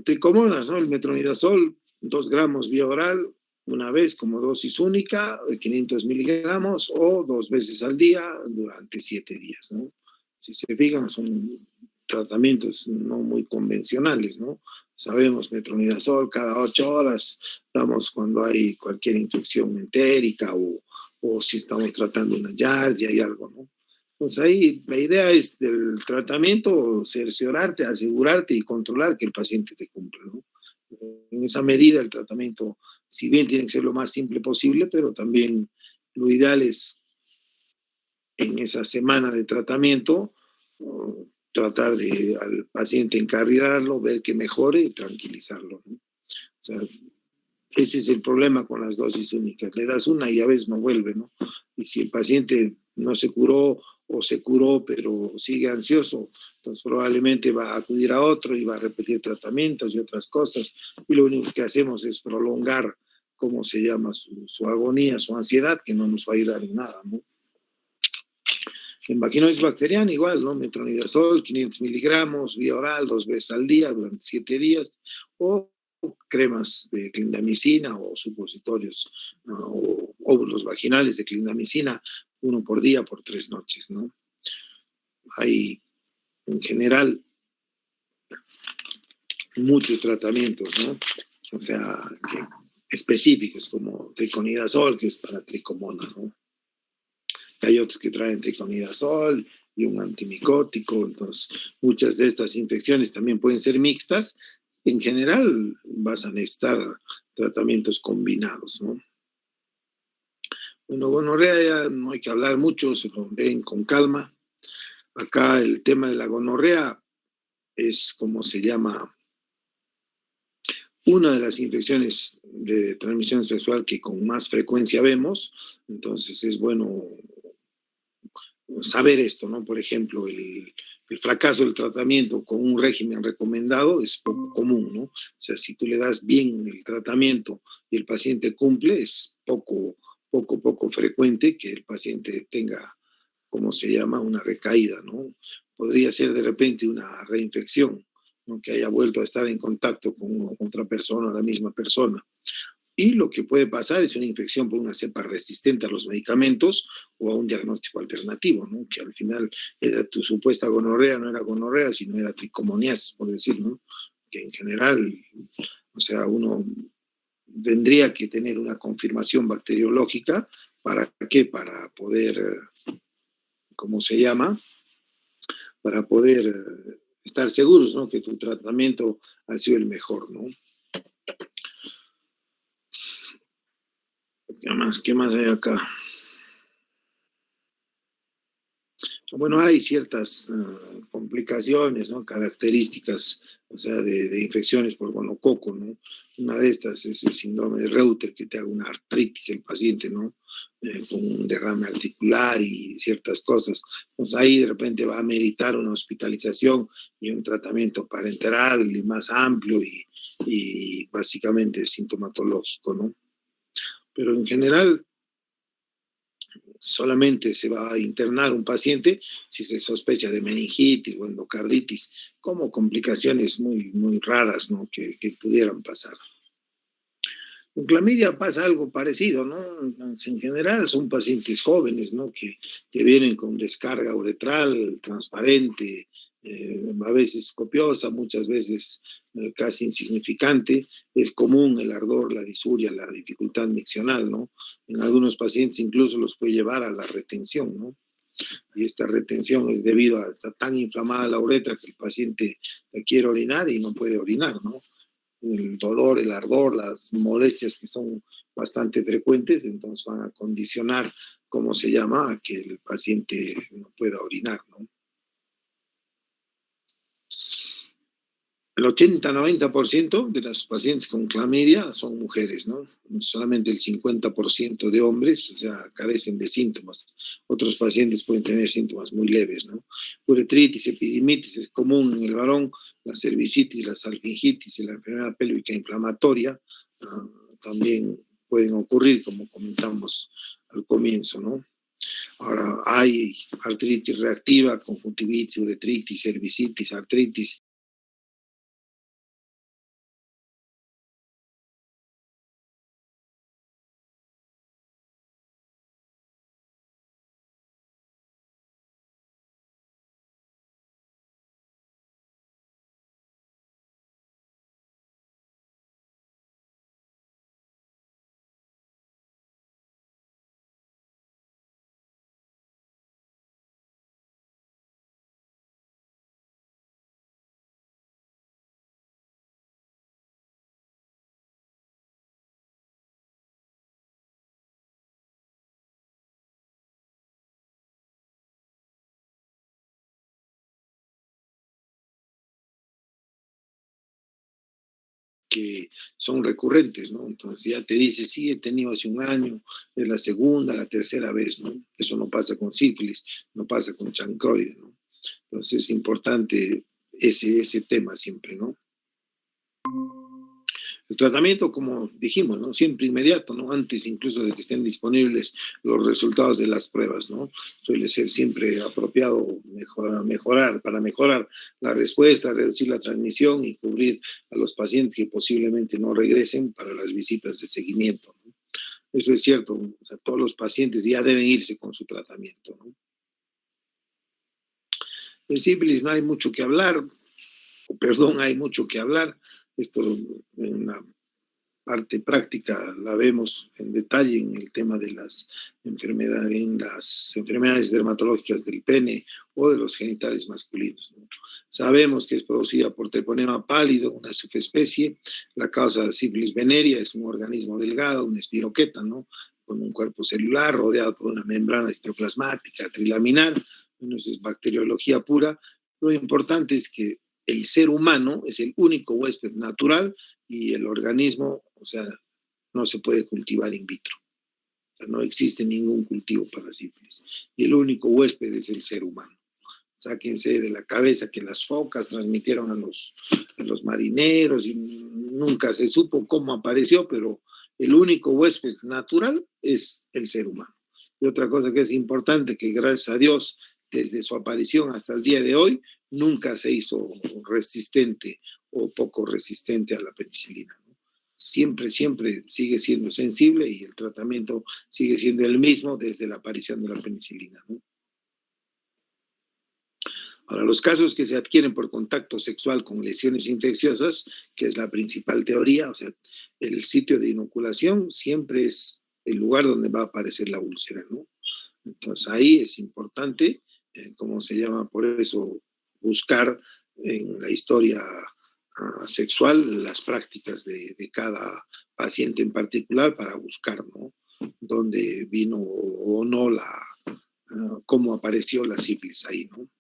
Tricomonas, ¿no? El metronidazol, 2 gramos vía oral, una vez como dosis única, de 500 miligramos, o 2 veces al día durante 7 días, ¿no? Si se fijan, son tratamientos no muy convencionales, ¿no? Sabemos, metronidazol cada 8 horas, damos cuando hay cualquier infección entérica o si estamos tratando una yardia y algo, ¿no? Pues ahí la idea es del tratamiento cerciorarte, asegurarte y controlar que el paciente te cumpla, ¿no? En esa medida el tratamiento, si bien tiene que ser lo más simple posible, pero también lo ideal es en esa semana de tratamiento tratar de al paciente encarrilarlo, ver que mejore y tranquilizarlo, ¿no? O sea, ese es el problema con las dosis únicas. Le das una y a veces no vuelve, ¿no? Y si el paciente no se curó o se curó pero sigue ansioso, entonces probablemente va a acudir a otro y va a repetir tratamientos y otras cosas. Y lo único que hacemos es prolongar, ¿cómo se llama? Su agonía, su ansiedad, que no nos va a ayudar en nada, ¿no? En vaginosis bacteriana igual, ¿no? Metronidazol, 500 miligramos, vía oral, 2 veces al día durante 7 días, o cremas de clindamicina o supositorios, ¿no? O óvulos vaginales de clindamicina, 1 por día por 3 noches, ¿no? Hay en general muchos tratamientos, ¿no? O sea, específicos como triconidazol, que es para tricomona, ¿no? Hay otros que traen triconidazol y un antimicótico, entonces muchas de estas infecciones también pueden ser mixtas. En general vas a necesitar tratamientos combinados, ¿no? Bueno, gonorrea ya no hay que hablar mucho, se lo ven con calma. Acá el tema de la gonorrea es como se llama una de las infecciones de transmisión sexual que con más frecuencia vemos, entonces es bueno saber esto, ¿no? Por ejemplo, el fracaso del tratamiento con un régimen recomendado es poco común, ¿no? O sea, si tú le das bien el tratamiento y el paciente cumple, es poco frecuente que el paciente tenga, ¿cómo se llama?, una recaída, ¿no? Podría ser de repente una reinfección, ¿no? Que haya vuelto a estar en contacto con otra persona, la misma persona. Y lo que puede pasar es una infección por una cepa resistente a los medicamentos o a un diagnóstico alternativo, ¿no? Que al final era tu supuesta gonorrea, no era gonorrea, sino era tricomoniasis, por decir, ¿no? Que en general, o sea, uno tendría que tener una confirmación bacteriológica. ¿Para qué? Para poder, ¿cómo se llama? Para poder estar seguros, ¿no? Que tu tratamiento ha sido el mejor, ¿no? ¿Qué más hay acá? Bueno, hay ciertas complicaciones, ¿no? Características, o sea, de infecciones por gonococo, ¿no? Una de estas es el síndrome de Reuter, que te haga una artritis el paciente, ¿no? Con un derrame articular y ciertas cosas. Pues ahí de repente va a meritar una hospitalización y un tratamiento parenteral y más amplio y básicamente sintomatológico, ¿no? Pero en general solamente se va a internar un paciente si se sospecha de meningitis o endocarditis, como complicaciones muy raras, ¿no? Que pudieran pasar. Con clamidia pasa algo parecido, ¿no? En general son pacientes jóvenes, ¿no? Que vienen con descarga uretral transparente, a veces copiosa, muchas veces casi insignificante. Es común el ardor, la disuria, la dificultad miccional, ¿no? En algunos pacientes incluso los puede llevar a la retención, ¿no? Y esta retención es debido a estar tan inflamada la uretra que el paciente quiere orinar y no puede orinar, ¿no? El dolor, el ardor, las molestias que son bastante frecuentes, entonces van a condicionar, ¿cómo se llama?, a que el paciente no pueda orinar, ¿no? El 80-90% de los pacientes con clamidia son mujeres, ¿no? Solamente el 50% de hombres, o sea, carecen de síntomas. Otros pacientes pueden tener síntomas muy leves, ¿no? Uretritis, epidimitis es común en el varón, la cervicitis, la salpingitis y la enfermedad pélvica inflamatoria también pueden ocurrir, como comentamos al comienzo, ¿no? Ahora, hay artritis reactiva, conjuntivitis, uretritis, cervicitis, artritis. Que son recurrentes, ¿no? Entonces ya te dice, sí, he tenido hace un año, es la segunda, la tercera vez, ¿no? Eso no pasa con sífilis, no pasa con chancroide, ¿no? Entonces es importante ese tema siempre, ¿no? El tratamiento, como dijimos, ¿no? Siempre inmediato, ¿no? Antes incluso de que estén disponibles los resultados de las pruebas, ¿no? Suele ser siempre apropiado para mejorar la respuesta, reducir la transmisión y cubrir a los pacientes que posiblemente no regresen para las visitas de seguimiento, ¿no? Eso es cierto, o sea, todos los pacientes ya deben irse con su tratamiento, ¿no? En sífilis no hay mucho que hablar, perdón, hay mucho que hablar. Esto en la parte práctica la vemos en detalle en el tema de las enfermedades dermatológicas del pene o de los genitales masculinos, ¿no? Sabemos que es producida por treponema pálido, una subespecie. La causa de sífilis venérea es un organismo delgado, una espiroqueta, ¿no? Con un cuerpo celular rodeado por una membrana citoplasmática trilaminar. Bueno, eso es bacteriología pura. Lo importante es que el ser humano es el único huésped natural y el organismo, o sea, no se puede cultivar in vitro. No existe ningún cultivo para sífilis. Y el único huésped es el ser humano. Sáquense de la cabeza que las focas transmitieron a los marineros y nunca se supo cómo apareció, pero el único huésped natural es el ser humano. Y otra cosa que es importante, que gracias a Dios, desde su aparición hasta el día de hoy, nunca se hizo resistente o poco resistente a la penicilina, ¿no? Siempre, siempre sigue siendo sensible y el tratamiento sigue siendo el mismo desde la aparición de la penicilina, ¿no? Ahora, los casos que se adquieren por contacto sexual con lesiones infecciosas, que es la principal teoría, o sea, el sitio de inoculación siempre es el lugar donde va a aparecer la úlcera, ¿no? Entonces ahí es importante, ¿cómo se llama? Por eso buscar en la historia sexual las prácticas de cada paciente en particular para buscar, ¿no? Dónde vino o no cómo apareció la sífilis ahí, ¿no?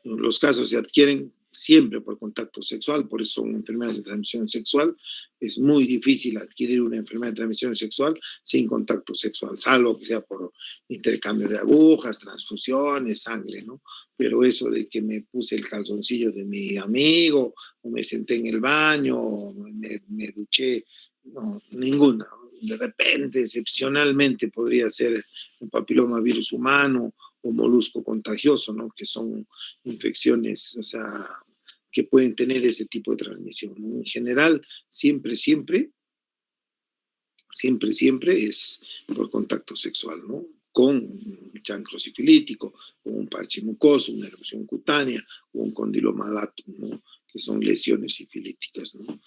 Los casos se adquieren siempre por contacto sexual, por eso son enfermedades de transmisión sexual. Es muy difícil adquirir una enfermedad de transmisión sexual sin contacto sexual, salvo que sea por intercambio de agujas, transfusiones, sangre, ¿no? Pero eso de que me puse el calzoncillo de mi amigo, o me senté en el baño, o me duché, no, ninguna. De repente, excepcionalmente, podría ser un papilomavirus humano o molusco contagioso, ¿no? Que son infecciones, o sea, que pueden tener ese tipo de transmisión, ¿no? En general, siempre, siempre, siempre, siempre es por contacto sexual, ¿no? Con un chancro sifilítico, con un parche mucoso, una erupción cutánea, o un condiloma datum, ¿no? Que son lesiones sifilíticas, ¿no?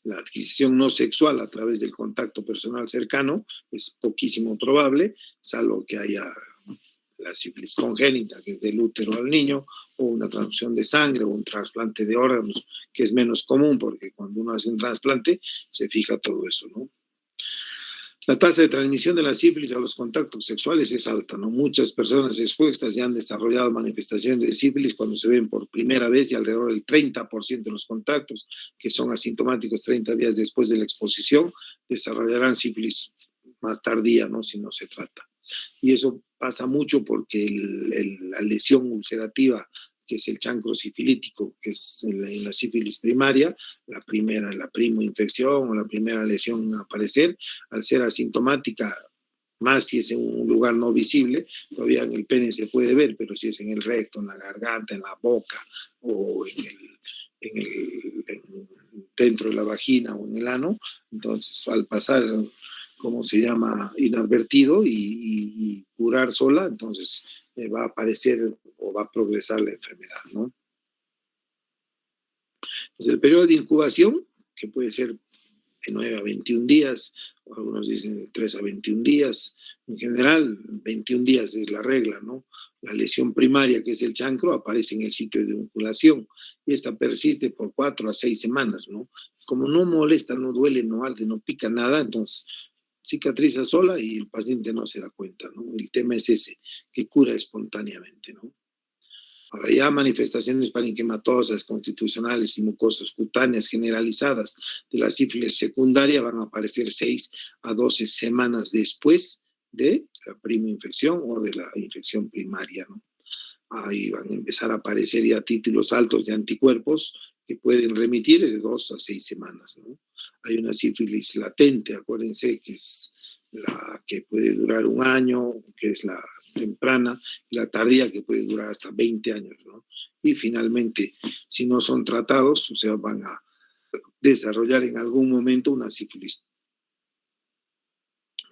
La adquisición no sexual a través del contacto personal cercano es poquísimo probable, salvo que haya la sífilis congénita, que es del útero al niño, o una transfusión de sangre o un trasplante de órganos, que es menos común porque cuando uno hace un trasplante se fija todo eso, ¿no? La tasa de transmisión de la sífilis a los contactos sexuales es alta, ¿no? Muchas personas expuestas ya han desarrollado manifestaciones de sífilis cuando se ven por primera vez y alrededor del 30% de los contactos que son asintomáticos 30 días después de la exposición desarrollarán sífilis más tardía, ¿no? Si no se trata. Y eso pasa mucho porque la lesión ulcerativa, que es el chancro sifilítico, que es en la sífilis primaria, la primo infección o la primera lesión a aparecer, al ser asintomática, más si es en un lugar no visible, todavía en el pene se puede ver, pero si es en el recto, en la garganta, en la boca o dentro de la vagina o en el ano, entonces al pasar, ¿cómo se llama?, inadvertido y curar sola, entonces va a aparecer o va a progresar la enfermedad, ¿no? Entonces el periodo de incubación, que puede ser de 9 a 21 días, o algunos dicen de 3 a 21 días, en general 21 días es la regla, ¿no? La lesión primaria, que es el chancro, aparece en el sitio de inoculación y esta persiste por 4 a 6 semanas, ¿no? Como no molesta, no duele, no arde, no pica nada, entonces cicatriza sola y el paciente no se da cuenta, ¿no? El tema es ese, que cura espontáneamente, ¿no? Ahora ya manifestaciones parenquimatosas, constitucionales y mucosas cutáneas generalizadas de la sífilis secundaria van a aparecer 6 a 12 semanas después de la infección o de la infección primaria, ¿no? Ahí van a empezar a aparecer ya títulos altos de anticuerpos que pueden remitir de 2 a 6 semanas, ¿no? Hay una sífilis latente, acuérdense, que es la que puede durar un año, que es la temprana, y la tardía, que puede durar hasta 20 años, ¿no? Y finalmente, si no son tratados, o sea, van a desarrollar en algún momento una sífilis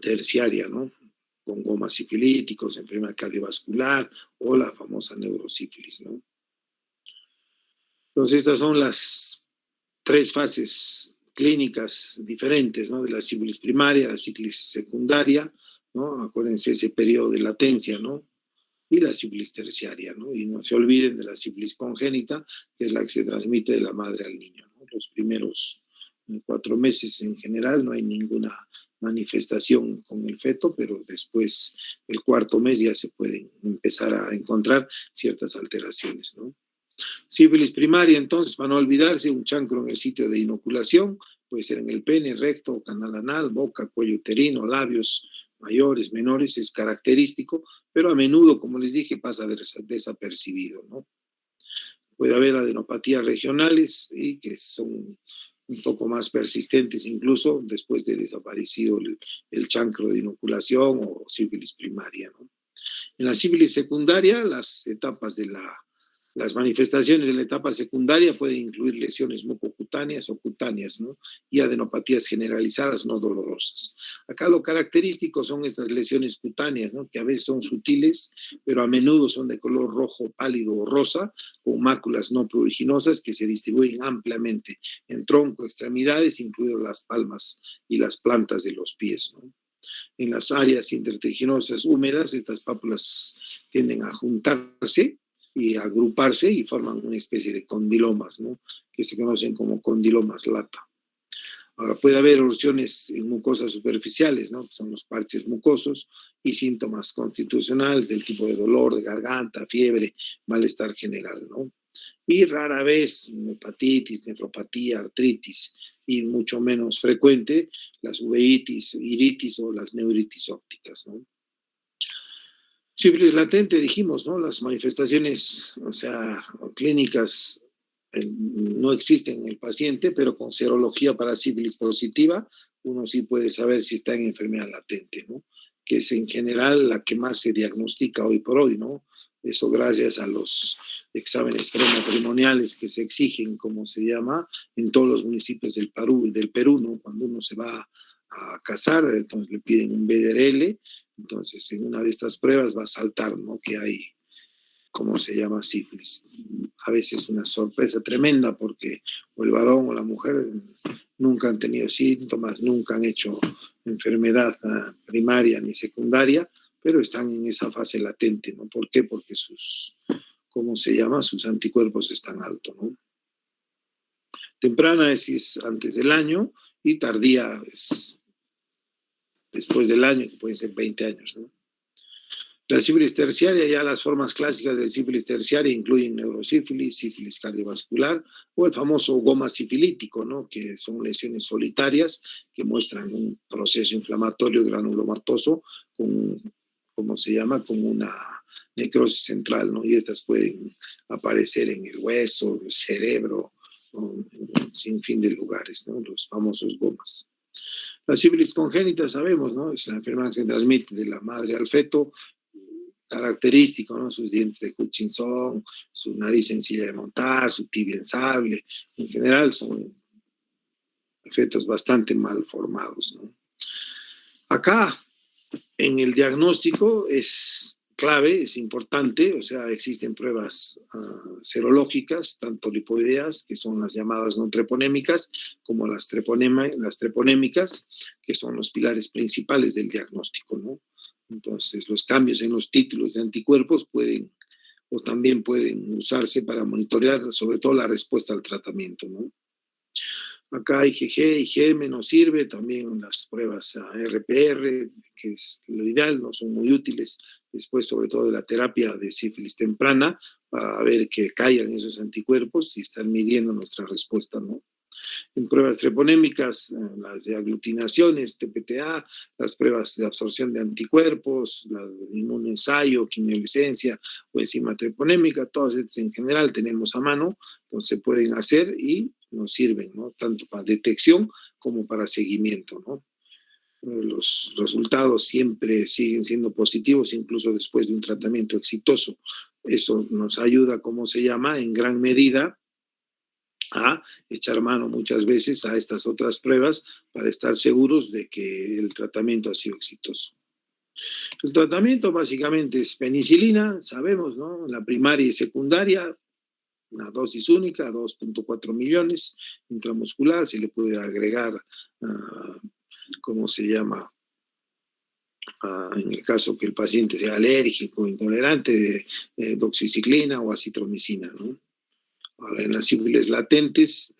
terciaria, ¿no? Con gomas sifilíticos, enfermedad cardiovascular o la famosa neurosífilis, ¿no? Entonces, estas son las 3 fases clínicas diferentes, ¿no? De la sífilis primaria, la sífilis secundaria, ¿no? Acuérdense ese periodo de latencia, ¿no? Y la sífilis terciaria, ¿no? Y no se olviden de la sífilis congénita, que es la que se transmite de la madre al niño, ¿no? Los primeros 4 meses en general no hay ninguna manifestación con el feto, pero después el 4.º mes ya se pueden empezar a encontrar ciertas alteraciones, ¿no? Sífilis primaria, entonces, para no olvidarse, un chancro en el sitio de inoculación, puede ser en el pene, recto, canal anal, boca, cuello uterino, labios, mayores, menores, es característico, pero a menudo, como les dije, pasa desapercibido, ¿no? Puede haber adenopatías regionales y que son un poco más persistentes incluso después de desaparecido el chancro de inoculación o sífilis primaria, ¿no? En la sífilis secundaria, las manifestaciones de la etapa secundaria pueden incluir lesiones mucocutáneas o cutáneas, ¿no? Y adenopatías generalizadas no dolorosas. Acá lo característico son estas lesiones cutáneas, ¿no? Que a veces son sutiles, pero a menudo son de color rojo, pálido o rosa, con máculas no pruriginosas que se distribuyen ampliamente en tronco, extremidades, incluidas las palmas y las plantas de los pies, ¿no? En las áreas intertriginosas húmedas, estas pápulas tienden a juntarse y a agruparse y forman una especie de condilomas, ¿no? Que se conocen como condilomas lata. Ahora, puede haber erupciones en mucosas superficiales, ¿no? Que son los parches mucosos, y síntomas constitucionales del tipo de dolor de garganta, fiebre, malestar general, ¿no? Y rara vez hepatitis, nefropatía, artritis, y mucho menos frecuente las uveitis, iritis o las neuritis ópticas, ¿no? Sífilis latente, dijimos, ¿no? Las manifestaciones, o sea, clínicas no existen en el paciente, pero con serología para sífilis positiva, uno sí puede saber si está en enfermedad latente, ¿no? Que es en general la que más se diagnostica hoy por hoy, ¿no? Eso gracias a los exámenes prematrimoniales que se exigen, como se llama, en todos los municipios del Perú, ¿no? Cuando uno se va a casar, entonces le piden un BDRL, entonces en una de estas pruebas va a saltar, ¿no? Que hay, ¿cómo se llama? Sífilis. A veces una sorpresa tremenda porque o el varón o la mujer nunca han tenido síntomas, nunca han hecho enfermedad primaria ni secundaria, pero están en esa fase latente, ¿no? ¿Por qué? Porque ¿cómo se llama? Sus anticuerpos están altos, ¿no? Temprana es antes del año y tardía es después del año, que pueden ser 20 años, ¿no? La sífilis terciaria, ya las formas clásicas de sífilis terciaria incluyen neurosífilis, sífilis cardiovascular o el famoso goma sifilítico, ¿no? Que son lesiones solitarias que muestran un proceso inflamatorio granulomatoso con, ¿cómo se llama? Con una necrosis central, ¿no? Y estas pueden aparecer en el hueso, el cerebro, ¿no? En un sinfín de lugares, ¿no? Los famosos gomas. La sífilis congénita, sabemos, ¿no? Es la enfermedad que se transmite de la madre al feto, característico, ¿no? Sus dientes de Hutchinson, su nariz sencilla de montar, su tibia en sable, en general son fetos bastante mal formados, ¿no? Acá, en el diagnóstico es clave, es importante, o sea, existen pruebas serológicas, tanto lipoideas, que son las llamadas no treponémicas, como las treponémicas, que son los pilares principales del diagnóstico, ¿no? Entonces, los cambios en los títulos de anticuerpos pueden o también pueden usarse para monitorear sobre todo la respuesta al tratamiento, ¿no? Acá IgG, IgM nos sirve, también las pruebas RPR, que es lo ideal, no son muy útiles, después sobre todo de la terapia de sífilis temprana, para ver que caigan esos anticuerpos y estar midiendo nuestra respuesta, ¿no? En pruebas treponémicas, las de aglutinaciones, TPTA, las pruebas de absorción de anticuerpos, la inmunoensayo, quimioluminescencia o enzima treponémica, todas estas en general tenemos a mano, entonces se pueden hacer y nos sirven, ¿no? Tanto para detección como para seguimiento, ¿no? Los resultados siempre siguen siendo positivos, incluso después de un tratamiento exitoso. Eso nos ayuda, ¿cómo se llama? En gran medida a echar mano muchas veces a estas otras pruebas para estar seguros de que el tratamiento ha sido exitoso. El tratamiento básicamente es penicilina, sabemos, ¿no? En la primaria y secundaria, una dosis única, 2.4 millones intramuscular, se le puede agregar, ¿cómo se llama? En el caso que el paciente sea alérgico, intolerante, doxiciclina o acitromicina, ¿no? Ahora, en las sífilis latentes,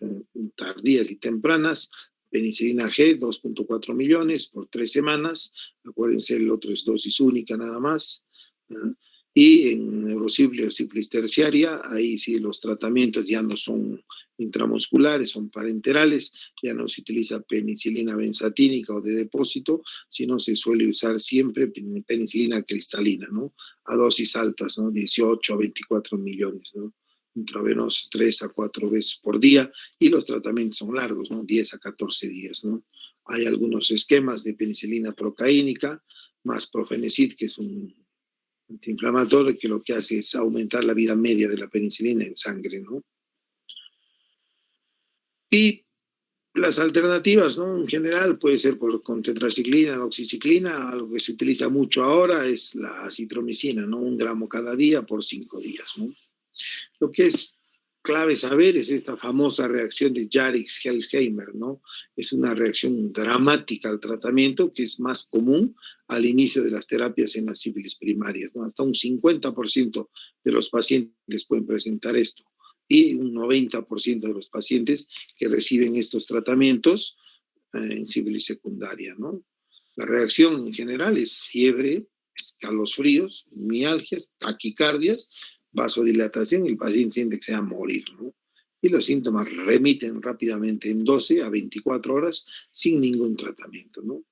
tardías y tempranas, penicilina G, 2.4 millones por 3 semanas. Acuérdense, el otro es dosis única nada más. Y en neurosífilis o sífilis terciaria, ahí sí los tratamientos ya no son intramusculares, son parenterales, ya no se utiliza penicilina benzatínica o de depósito, sino se suele usar siempre penicilina cristalina, ¿no? A dosis altas, ¿no? 18 a 24 millones, ¿no? Intravenosos 3 a 4 veces por día, y los tratamientos son largos, ¿no? 10 a 14 días, ¿no? Hay algunos esquemas de penicilina procaínica, más profenecid, que es un antiinflamatorio, que lo que hace es aumentar la vida media de la penicilina en sangre, ¿no? Y las alternativas, ¿no? En general puede ser con tetraciclina, doxiciclina, algo que se utiliza mucho ahora es la acitromicina, ¿no? 1 gramo cada día por 5 días, ¿no? Lo que es clave saber es esta famosa reacción de Jarix-Herxheimer, ¿no? Es una reacción dramática al tratamiento que es más común al inicio de las terapias en las sífilis primarias, ¿no? Hasta un 50% de los pacientes pueden presentar esto, y un 90% de los pacientes que reciben estos tratamientos en sífilis secundaria, ¿no? La reacción en general es fiebre, escalofríos, mialgias, taquicardias, vasodilatación, y el paciente siente que se va a morir, ¿no? Y los síntomas remiten rápidamente en 12 a 24 horas sin ningún tratamiento, ¿no?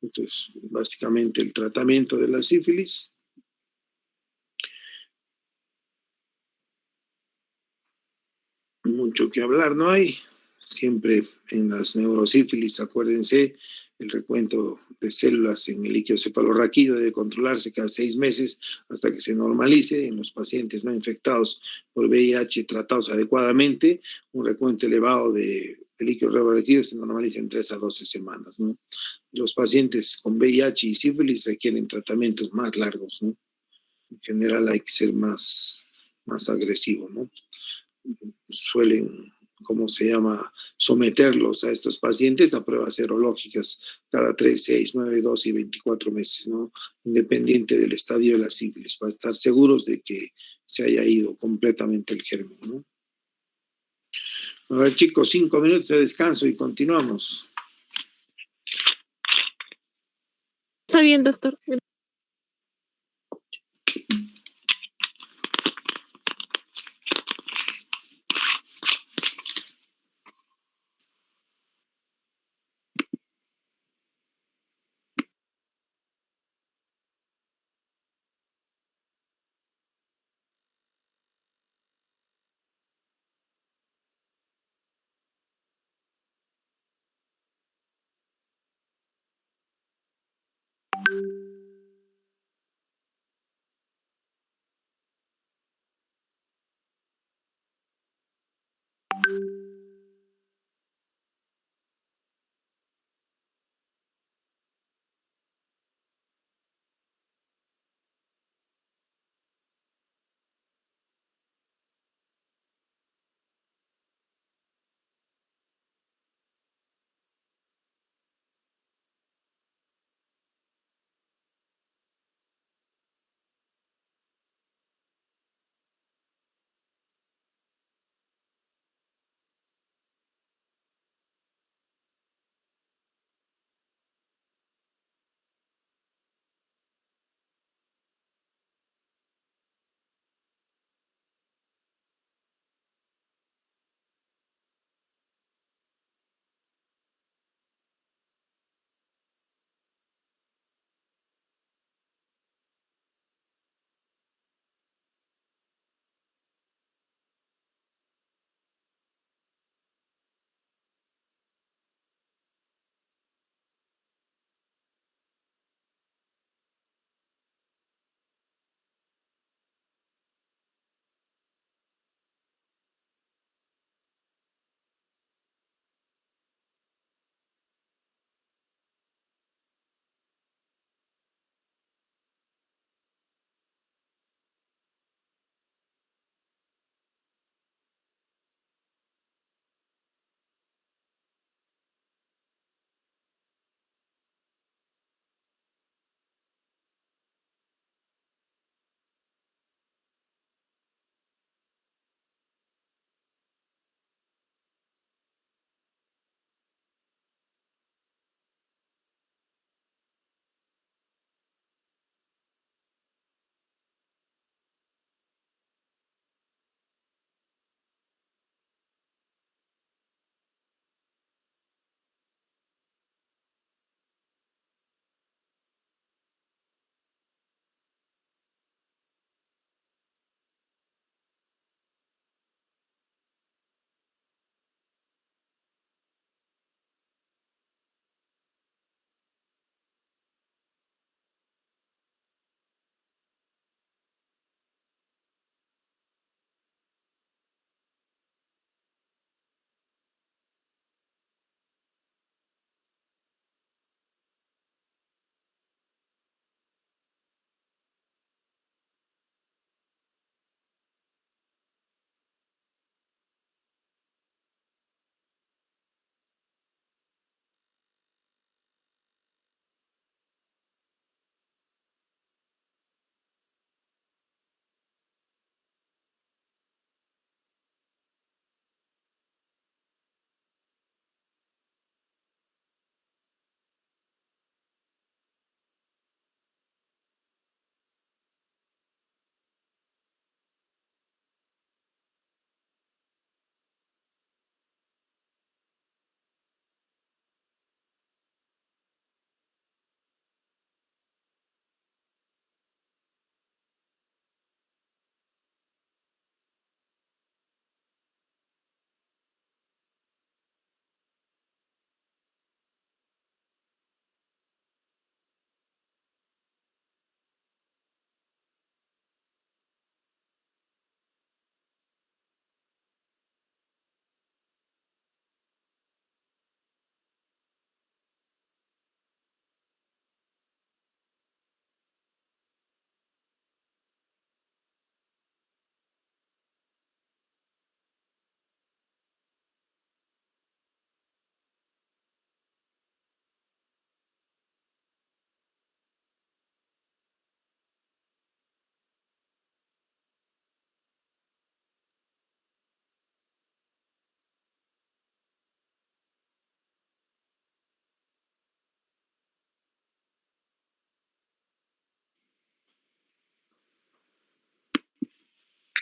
Entonces, básicamente el tratamiento de la sífilis, mucho que hablar no hay. Siempre en las neurosífilis, acuérdense, el recuento de células en el líquido cefalorraquídeo debe controlarse cada 6 meses hasta que se normalice. En los pacientes no infectados por VIH tratados adecuadamente, un recuento elevado de líquido cefalorraquídeo se normaliza en 3 a 12 semanas, ¿no? Los pacientes con VIH y sífilis requieren tratamientos más largos, ¿no? En general hay que ser más agresivo, ¿no? Suelen, ¿cómo se llama?, someterlos a estos pacientes a pruebas serológicas cada 3, 6, 9, 12 y 24 meses, ¿no? Independiente del estadio de la sífilis, para estar seguros de que se haya ido completamente el germen, ¿no? A ver, chicos, 5 minutos de descanso y continuamos. Está bien, doctor.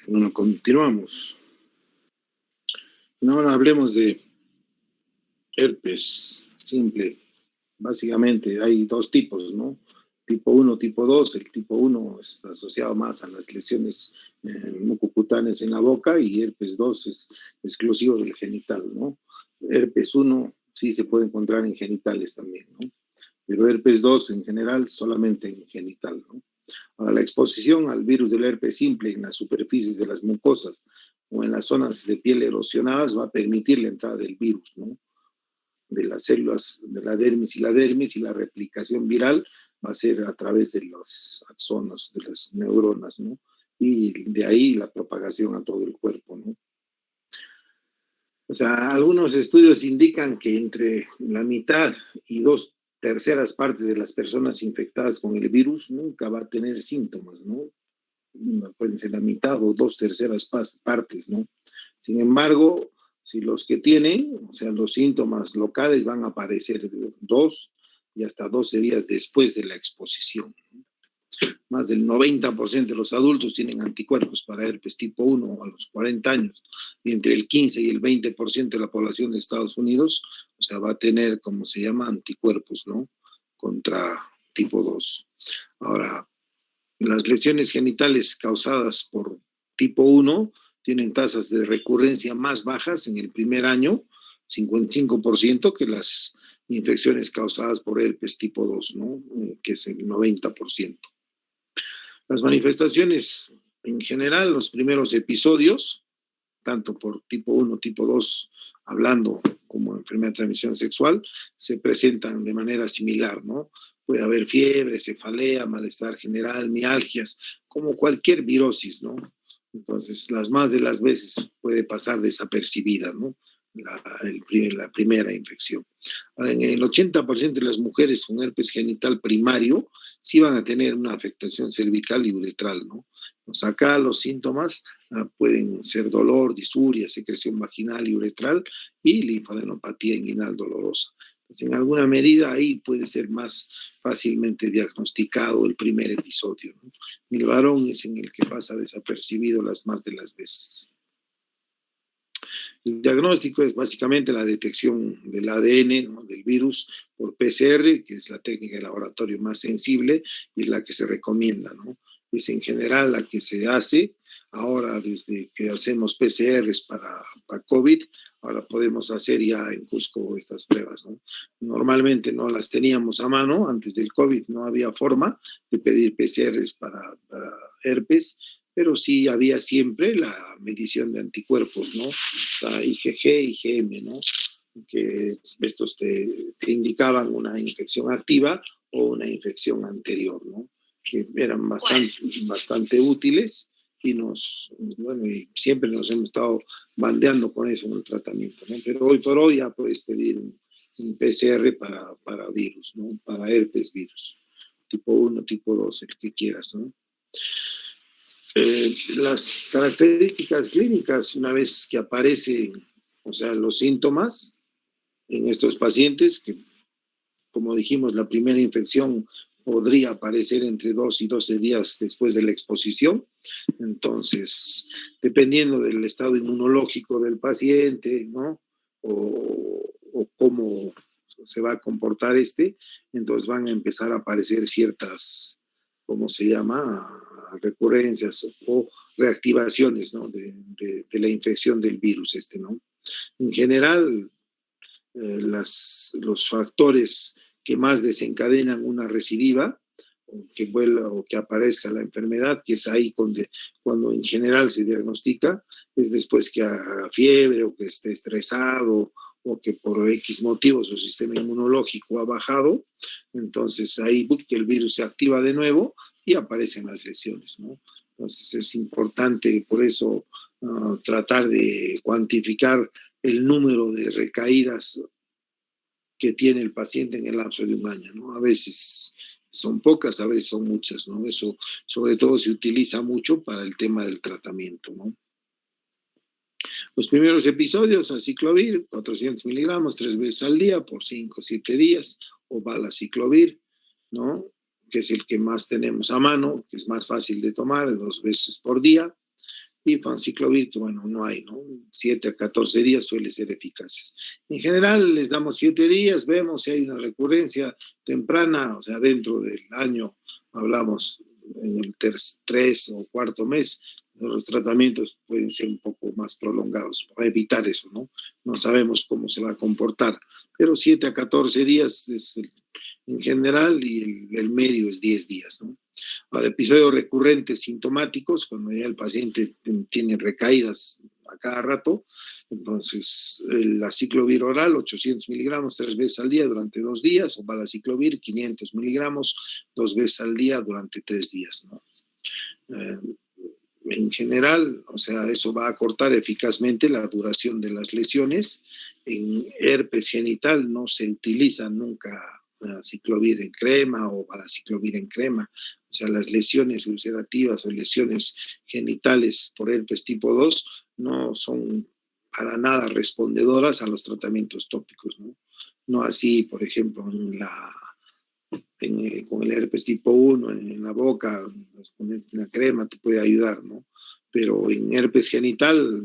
Bueno, continuamos. Ahora hablemos de herpes simple. Básicamente hay dos tipos, ¿no? Tipo 1, tipo 2. El tipo 1 está asociado más a las lesiones mucocutáneas en la boca y herpes 2 es exclusivo del genital, ¿no? Herpes 1 sí se puede encontrar en genitales también, ¿no? Pero herpes 2 en general solamente en genital, ¿no? Ahora, la exposición al virus del herpes simple en las superficies de las mucosas o en las zonas de piel erosionadas va a permitir la entrada del virus, ¿no? De las células de la dermis y la replicación viral va a ser a través de los axonos, de las neuronas, ¿no? Y de ahí la propagación a todo el cuerpo, ¿no? O sea, algunos estudios indican que entre la mitad y dos terceras partes de las personas infectadas con el virus nunca va a tener síntomas, ¿no? Pueden ser la mitad o dos terceras partes, ¿no? Sin embargo, si los que tienen, o sea, los síntomas locales van a aparecer 2 y hasta 12 días después de la exposición. Más del 90% de los adultos tienen anticuerpos para herpes tipo 1 a los 40 años, y entre el 15 y el 20% de la población de Estados Unidos, o sea, va a tener, como se llama, anticuerpos, ¿no? Contra tipo 2. Ahora, las lesiones genitales causadas por tipo 1 tienen tasas de recurrencia más bajas en el primer año, 55%, que las infecciones causadas por herpes tipo 2, ¿no? Que es el 90%. Las manifestaciones en general, los primeros episodios, tanto por tipo 1, tipo 2, hablando como enfermedad de transmisión sexual, se presentan de manera similar, ¿no? Puede haber fiebre, cefalea, malestar general, mialgias, como cualquier virosis, ¿no? Entonces, las más de las veces puede pasar desapercibida, ¿no? La primera infección. Ahora, en el 80% de las mujeres con herpes genital primario sí van a tener una afectación cervical y uretral, ¿no? Pues acá los síntomas pueden ser dolor, disuria, secreción vaginal y uretral y linfadenopatía inguinal dolorosa. Pues en alguna medida ahí puede ser más fácilmente diagnosticado el primer episodio, ¿no? El varón es en el que pasa desapercibido las más de las veces. El diagnóstico es básicamente la detección del ADN, ¿no? Del virus por PCR, que es la técnica de laboratorio más sensible y la que se recomienda, ¿no? Es en general la que se hace. Ahora, desde que hacemos PCRs para COVID, ahora podemos hacer ya en Cusco estas pruebas, ¿no? Normalmente no las teníamos a mano, antes del COVID no había forma de pedir PCRs para herpes, pero sí había siempre la medición de anticuerpos, ¿no? La IgG, IgM, ¿no? Que estos te indicaban una infección activa o una infección anterior, ¿no? Que eran bastante útiles y bueno, y siempre nos hemos estado bandeando con eso en el tratamiento, ¿no? Pero hoy por hoy ya puedes pedir un PCR para virus, ¿no? Para herpes virus, tipo 1, tipo 2, el que quieras, ¿no? Las características clínicas, una vez que aparecen, o sea, los síntomas en estos pacientes, que como dijimos, la primera infección podría aparecer entre 2 y 12 días después de la exposición. Entonces, dependiendo del estado inmunológico del paciente, ¿no? O cómo se va a comportar entonces van a empezar a aparecer ciertas, ¿cómo se llama? Recurrencias o reactivaciones, ¿no? De la infección del virus ¿no? En general, los factores que más desencadenan una recidiva, o que vuelva o que aparezca la enfermedad, que es ahí cuando en general se diagnostica, es después que haga fiebre o que esté estresado o que por X motivos su sistema inmunológico ha bajado, entonces ahí que el virus se activa de nuevo y aparecen las lesiones, ¿no? Entonces es importante por eso tratar de cuantificar el número de recaídas que tiene el paciente en el lapso de un año, ¿no? A veces son pocas, a veces son muchas, ¿no? Eso sobre todo se utiliza mucho para el tema del tratamiento, ¿no? Los primeros episodios, aciclovir, 400 miligramos, 3 veces al día por 5 o 7 días, o valaciclovir, ¿no? Que es el que más tenemos a mano, que es más fácil de tomar, 2 veces por día. y fanciclovir, que bueno, no hay, ¿no? 7 a 14 días suele ser eficaz. En general les damos 7 días, vemos si hay una recurrencia temprana, o sea, dentro del año, hablamos en el 3 o cuarto mes, los tratamientos pueden ser un poco más prolongados para evitar eso, ¿no? No sabemos cómo se va a comportar, pero 7 a 14 días es en general y el medio es 10 días, ¿no? Ahora, episodios recurrentes sintomáticos, cuando ya el paciente tiene recaídas a cada rato, entonces la aciclovir oral, 800 miligramos 3 veces al día durante 2 días, o valaciclovir, 500 miligramos 2 veces al día durante 3 días, ¿no? Eh, en general, o sea, eso va a acortar eficazmente la duración de las lesiones. En herpes genital no se utiliza nunca ciclovir en crema o valaciclovir en crema. O sea, las lesiones ulcerativas o lesiones genitales por herpes tipo 2 no son para nada respondedoras a los tratamientos tópicos, ¿no? No así, por ejemplo, con el herpes tipo 1 en la boca, con la crema te puede ayudar, ¿no? Pero en herpes genital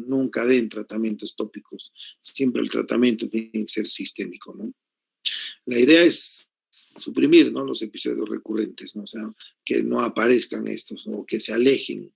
nunca den tratamientos tópicos. Siempre el tratamiento tiene que ser sistémico, ¿no? La idea es suprimir, ¿no?, los episodios recurrentes, ¿no? O sea, que no aparezcan estos, ¿no?, o que se alejen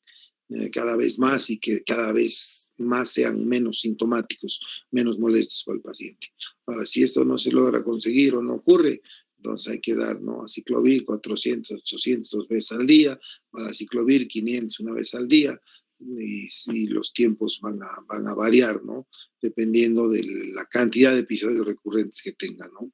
cada vez más y que cada vez más sean menos sintomáticos, menos molestos para el paciente. Ahora, si esto no se logra conseguir o no ocurre, entonces hay que dar, ¿no?, aciclovir 400, 800 veces al día, aciclovir 500 una vez al día, y los tiempos van a variar, ¿no?, dependiendo de la cantidad de episodios recurrentes que tengan, ¿no?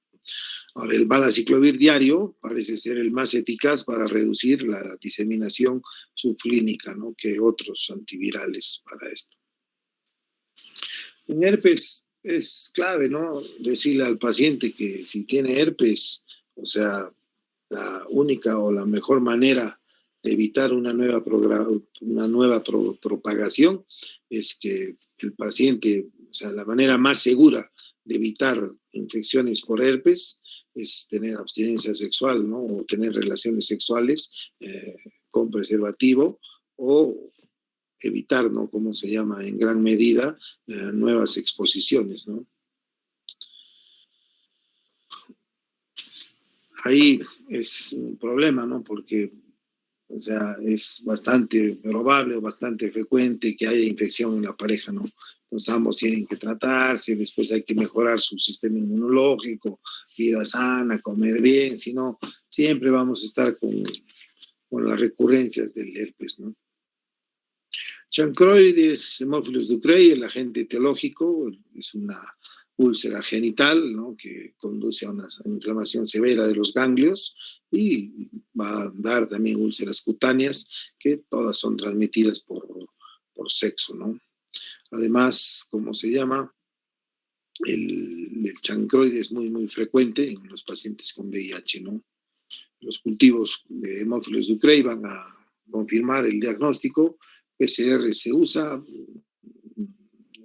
Ahora, el valaciclovir diario parece ser el más eficaz para reducir la diseminación subclínica, ¿no?, que otros antivirales para esto. En herpes es clave, ¿no?, decirle al paciente que si tiene herpes, o sea, la única o la mejor manera de evitar una nueva propagación es que el paciente, o sea, la manera más segura de evitar infecciones por herpes es tener abstinencia sexual, ¿no?, o tener relaciones sexuales con preservativo, o evitar, ¿no?, como se llama, en gran medida, nuevas exposiciones, ¿no? Ahí es un problema, ¿no?, porque, o sea, es bastante probable o bastante frecuente que haya infección en la pareja, ¿no? Entonces ambos tienen que tratarse, después hay que mejorar su sistema inmunológico, vida sana, comer bien, si no, siempre vamos a estar con las recurrencias del herpes, ¿no? Chancroides, Haemophilus ducreyi, el agente etiológico, es una úlcera genital, ¿no?, que conduce a una inflamación severa de los ganglios, y va a dar también úlceras cutáneas, que todas son transmitidas por sexo, ¿no? Además, ¿cómo se llama? El chancroide es muy, muy frecuente en los pacientes con VIH, ¿no? Los cultivos de Haemophilus ducreyi van a confirmar el diagnóstico. PCR se usa,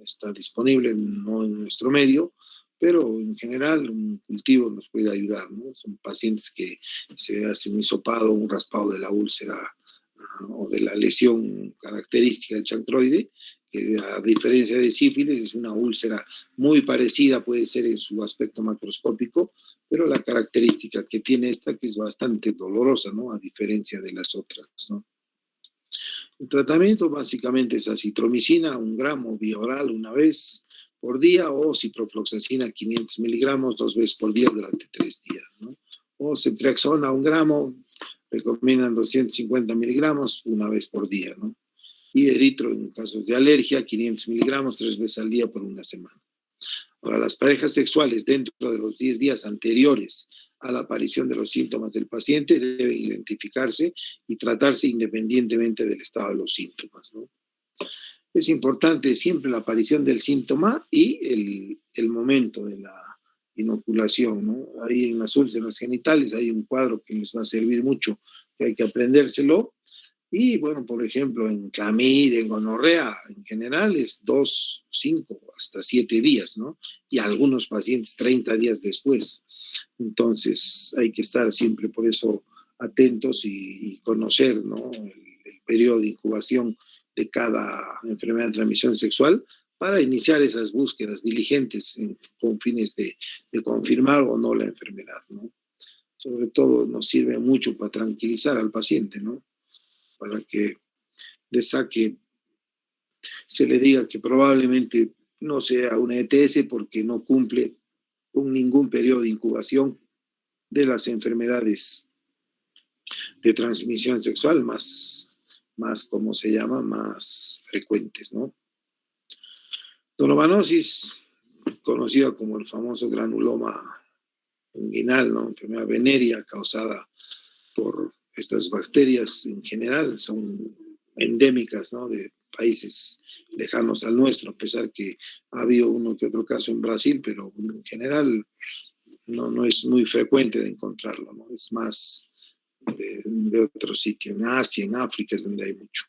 está disponible, no en nuestro medio, pero en general un cultivo nos puede ayudar, ¿no? Son pacientes que se hace un hisopado, un raspado de la úlcera o de la lesión característica del chancroide, que a diferencia de sífilis es una úlcera muy parecida, puede ser en su aspecto macroscópico, pero la característica que tiene esta que es bastante dolorosa, ¿no?, a diferencia de las otras, ¿no? El tratamiento básicamente es acitromicina, 1 gramo vía oral una vez por día, o ciprofloxacina 500 miligramos 2 veces por día durante 3 días, ¿no? O ceftriaxona 1 gramo, recomiendan 250 miligramos una vez por día, ¿no? Y eritro en casos de alergia, 500 miligramos 3 veces al día por una semana. Ahora, las parejas sexuales dentro de los 10 días anteriores a la aparición de los síntomas del paciente deben identificarse y tratarse independientemente del estado de los síntomas, ¿no? Es importante siempre la aparición del síntoma y el momento de la inoculación, ¿no? Ahí en las úlceras genitales hay un cuadro que les va a servir mucho, que hay que aprendérselo. Y bueno, por ejemplo, en clamidia, en gonorrea, en general es 2, 5, hasta 7 días, ¿no? Y algunos pacientes 30 días después. Entonces hay que estar siempre por eso atentos y conocer, ¿no?, el periodo de incubación de cada enfermedad de transmisión sexual para iniciar esas búsquedas diligentes con fines de confirmar o no la enfermedad, ¿no? Sobre todo nos sirve mucho para tranquilizar al paciente, ¿no? Para que de saque se le diga que probablemente no sea una ETS porque no cumple con ningún periodo de incubación de las enfermedades de transmisión sexual más ¿cómo se llama? Más frecuentes, ¿no? Donovanosis, conocida como el famoso granuloma inguinal, ¿no? Enfermedad venérea causada por estas bacterias en general, son endémicas, ¿no? De países lejanos al nuestro, a pesar que ha habido uno que otro caso en Brasil, pero en general no es muy frecuente de encontrarlo, ¿no? Es más de otro sitio, en Asia, en África es donde hay mucho.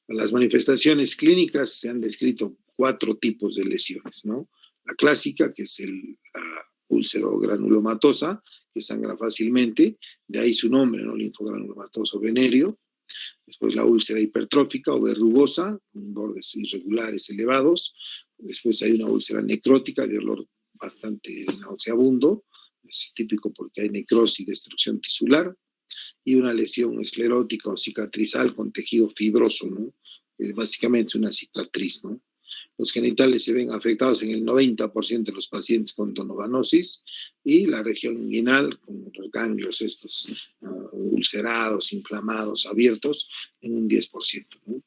Las manifestaciones clínicas se han descrito 4 tipos de lesiones, ¿no? La clásica, que es la úlcero-granulomatosa, que sangra fácilmente, de ahí su nombre, ¿no? Linfogranulomatoso venéreo. Después la úlcera hipertrófica o verrugosa, con bordes irregulares elevados. Después hay una úlcera necrótica de olor bastante nauseabundo, es típico porque hay necrosis y destrucción tisular, y una lesión esclerótica o cicatrizal con tejido fibroso, ¿no? Es básicamente una cicatriz, ¿no? Los genitales se ven afectados en el 90% de los pacientes con donovanosis y la región inguinal, con los ganglios estos ulcerados, inflamados, abiertos, en un 10%, ¿no?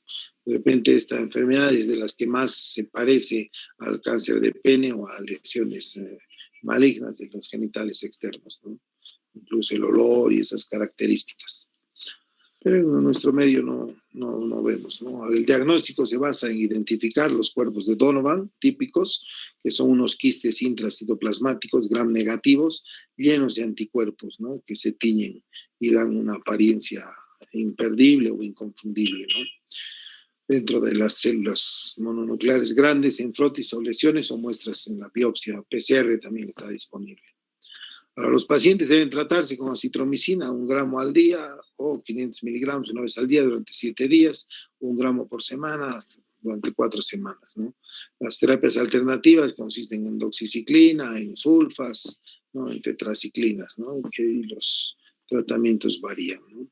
De repente esta enfermedad es de las que más se parece al cáncer de pene o a lesiones malignas de los genitales externos, ¿no? Incluso el olor y esas características. Pero en nuestro medio no vemos, ¿no? El diagnóstico se basa en identificar los cuerpos de Donovan típicos, que son unos quistes intracitoplasmáticos gram negativos, llenos de anticuerpos, ¿no? Que se tiñen y dan una apariencia imperdible o inconfundible, ¿no? Dentro de las células mononucleares grandes en frotis o lesiones o muestras en la biopsia PCR también está disponible. Ahora, los pacientes deben tratarse con acitromicina, 1 gramo al día o 500 miligramos una vez al día durante 7 días, 1 gramo por semana durante 4 semanas, ¿no? Las terapias alternativas consisten en doxiciclina, en sulfas, ¿no? En tetraciclinas, ¿no? Y los tratamientos varían, ¿no?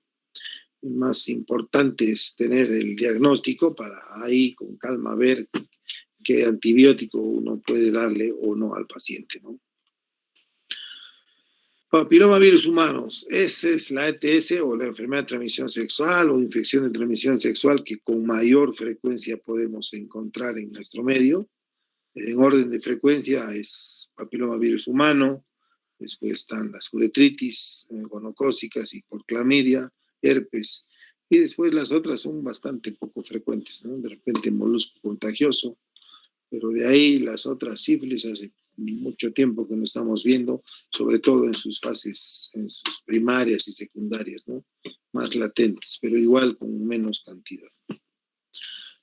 Lo más importante es tener el diagnóstico para ahí con calma ver qué antibiótico uno puede darle o no al paciente, ¿no? Papilomavirus humanos, esa es la ETS o la enfermedad de transmisión sexual o infección de transmisión sexual que con mayor frecuencia podemos encontrar en nuestro medio. En orden de frecuencia es papilomavirus humano, después están las uretritis, gonocócicas y por clamidia, herpes, y después las otras son bastante poco frecuentes, ¿no? De repente molusco contagioso, pero de ahí las otras sífilis hace mucho tiempo que no estamos viendo, sobre todo en sus fases, en sus primarias y secundarias, ¿no? Más latentes, pero igual con menos cantidad.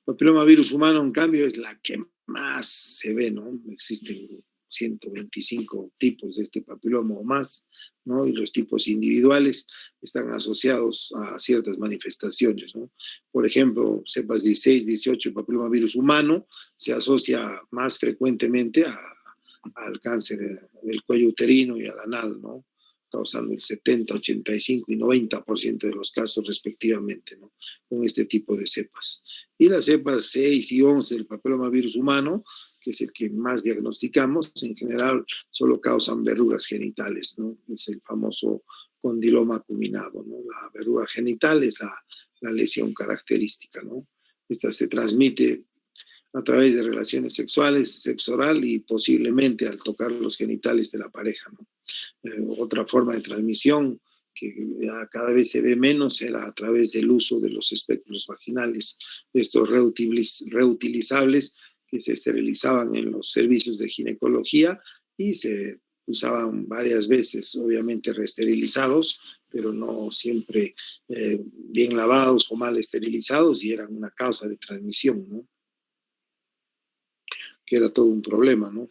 Papilomavirus humano, en cambio, es la que más se ve, ¿no? Existen 125 tipos de este papiloma o más, ¿no? Y los tipos individuales están asociados a ciertas manifestaciones, ¿no? Por ejemplo, cepas 16, 18, papilomavirus humano se asocia más frecuentemente al cáncer del cuello uterino y al anal, ¿no? Causando el 70, 85 y 90% de los casos respectivamente, ¿no? Con este tipo de cepas. Y las cepas 6 y 11 del papilomavirus humano, que es el que más diagnosticamos, en general solo causan verrugas genitales, ¿no? Es el famoso condiloma acuminado, ¿no? La verruga genital es la lesión característica, ¿no? Esta se transmite a través de relaciones sexuales, sexo oral y posiblemente al tocar los genitales de la pareja, ¿no? Otra forma de transmisión que ya cada vez se ve menos era a través del uso de los espéculos vaginales, estos reutilizables que se esterilizaban en los servicios de ginecología y se usaban varias veces, obviamente reesterilizados, pero no siempre bien lavados o mal esterilizados y eran una causa de transmisión, ¿no? Que era todo un problema, ¿no?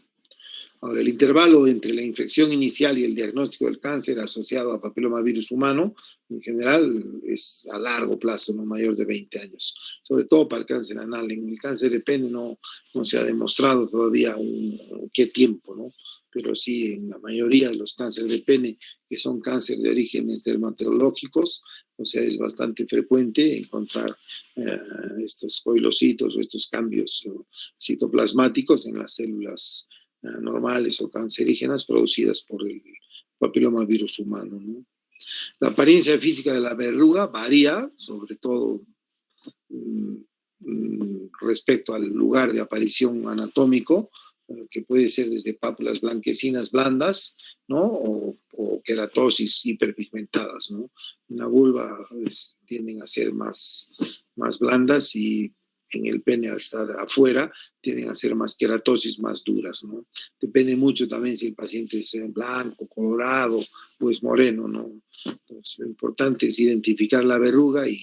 Ahora, el intervalo entre la infección inicial y el diagnóstico del cáncer asociado a papilomavirus humano, en general, es a largo plazo, no mayor de 20 años, sobre todo para el cáncer anal. En el cáncer de pene no se ha demostrado todavía qué tiempo, ¿no? Pero sí, en la mayoría de los cánceres de pene, que son cáncer de orígenes dermatológicos, o sea, es bastante frecuente encontrar estos coilocitos o estos cambios citoplasmáticos en las células normales o cancerígenas producidas por el papilomavirus humano, ¿no? La apariencia física de la verruga varía, sobre todo respecto al lugar de aparición anatómico, que puede ser desde pápulas blanquecinas blandas, ¿no? O queratosis hiperpigmentadas, ¿no? En la vulva tienden a ser más blandas y en el pene al estar afuera tienden a ser más queratosis, más duras, ¿no? Depende mucho también si el paciente es blanco, colorado o es moreno, ¿no? Entonces, lo importante es identificar la verruga y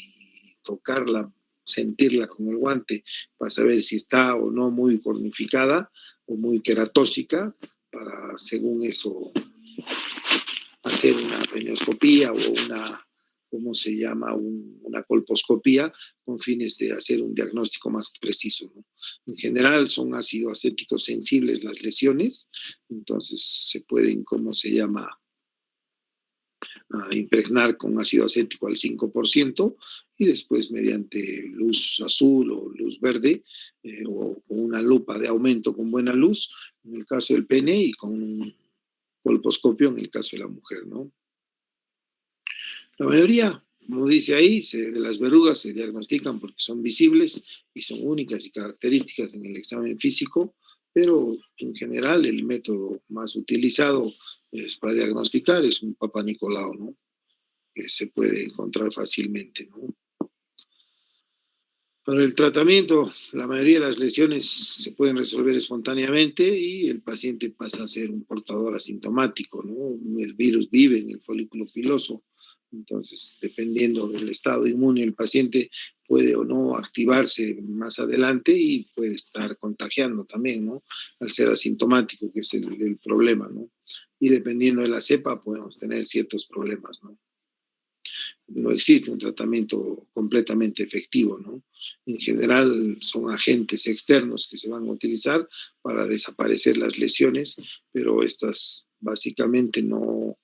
tocarla, sentirla con el guante para saber si está o no muy cornificada o muy queratósica, para según eso hacer una penioscopía o una, ¿cómo se llama? Una colposcopía con fines de hacer un diagnóstico más preciso, ¿no? En general son ácido acéticos sensibles las lesiones, entonces se pueden, ¿cómo se llama? Impregnar con ácido acético al 5% y después mediante luz azul o luz verde o con una lupa de aumento con buena luz en el caso del pene y con un colposcopio en el caso de la mujer, ¿no? La mayoría, como dice ahí, de las verrugas se diagnostican porque son visibles y son únicas y características en el examen físico, pero en general el método más utilizado para diagnosticar es un Papa Nicolau, ¿no? Que se puede encontrar fácilmente, ¿no? Para el tratamiento, la mayoría de las lesiones se pueden resolver espontáneamente y el paciente pasa a ser un portador asintomático, ¿no? El virus vive en el folículo piloso, entonces, dependiendo del estado inmune, el paciente puede o no activarse más adelante y puede estar contagiando también, ¿no? Al ser asintomático, que es el problema, ¿no? Y dependiendo de la cepa, podemos tener ciertos problemas, ¿no? No existe un tratamiento completamente efectivo, ¿no? En general son agentes externos que se van a utilizar para desaparecer las lesiones, pero estas básicamente no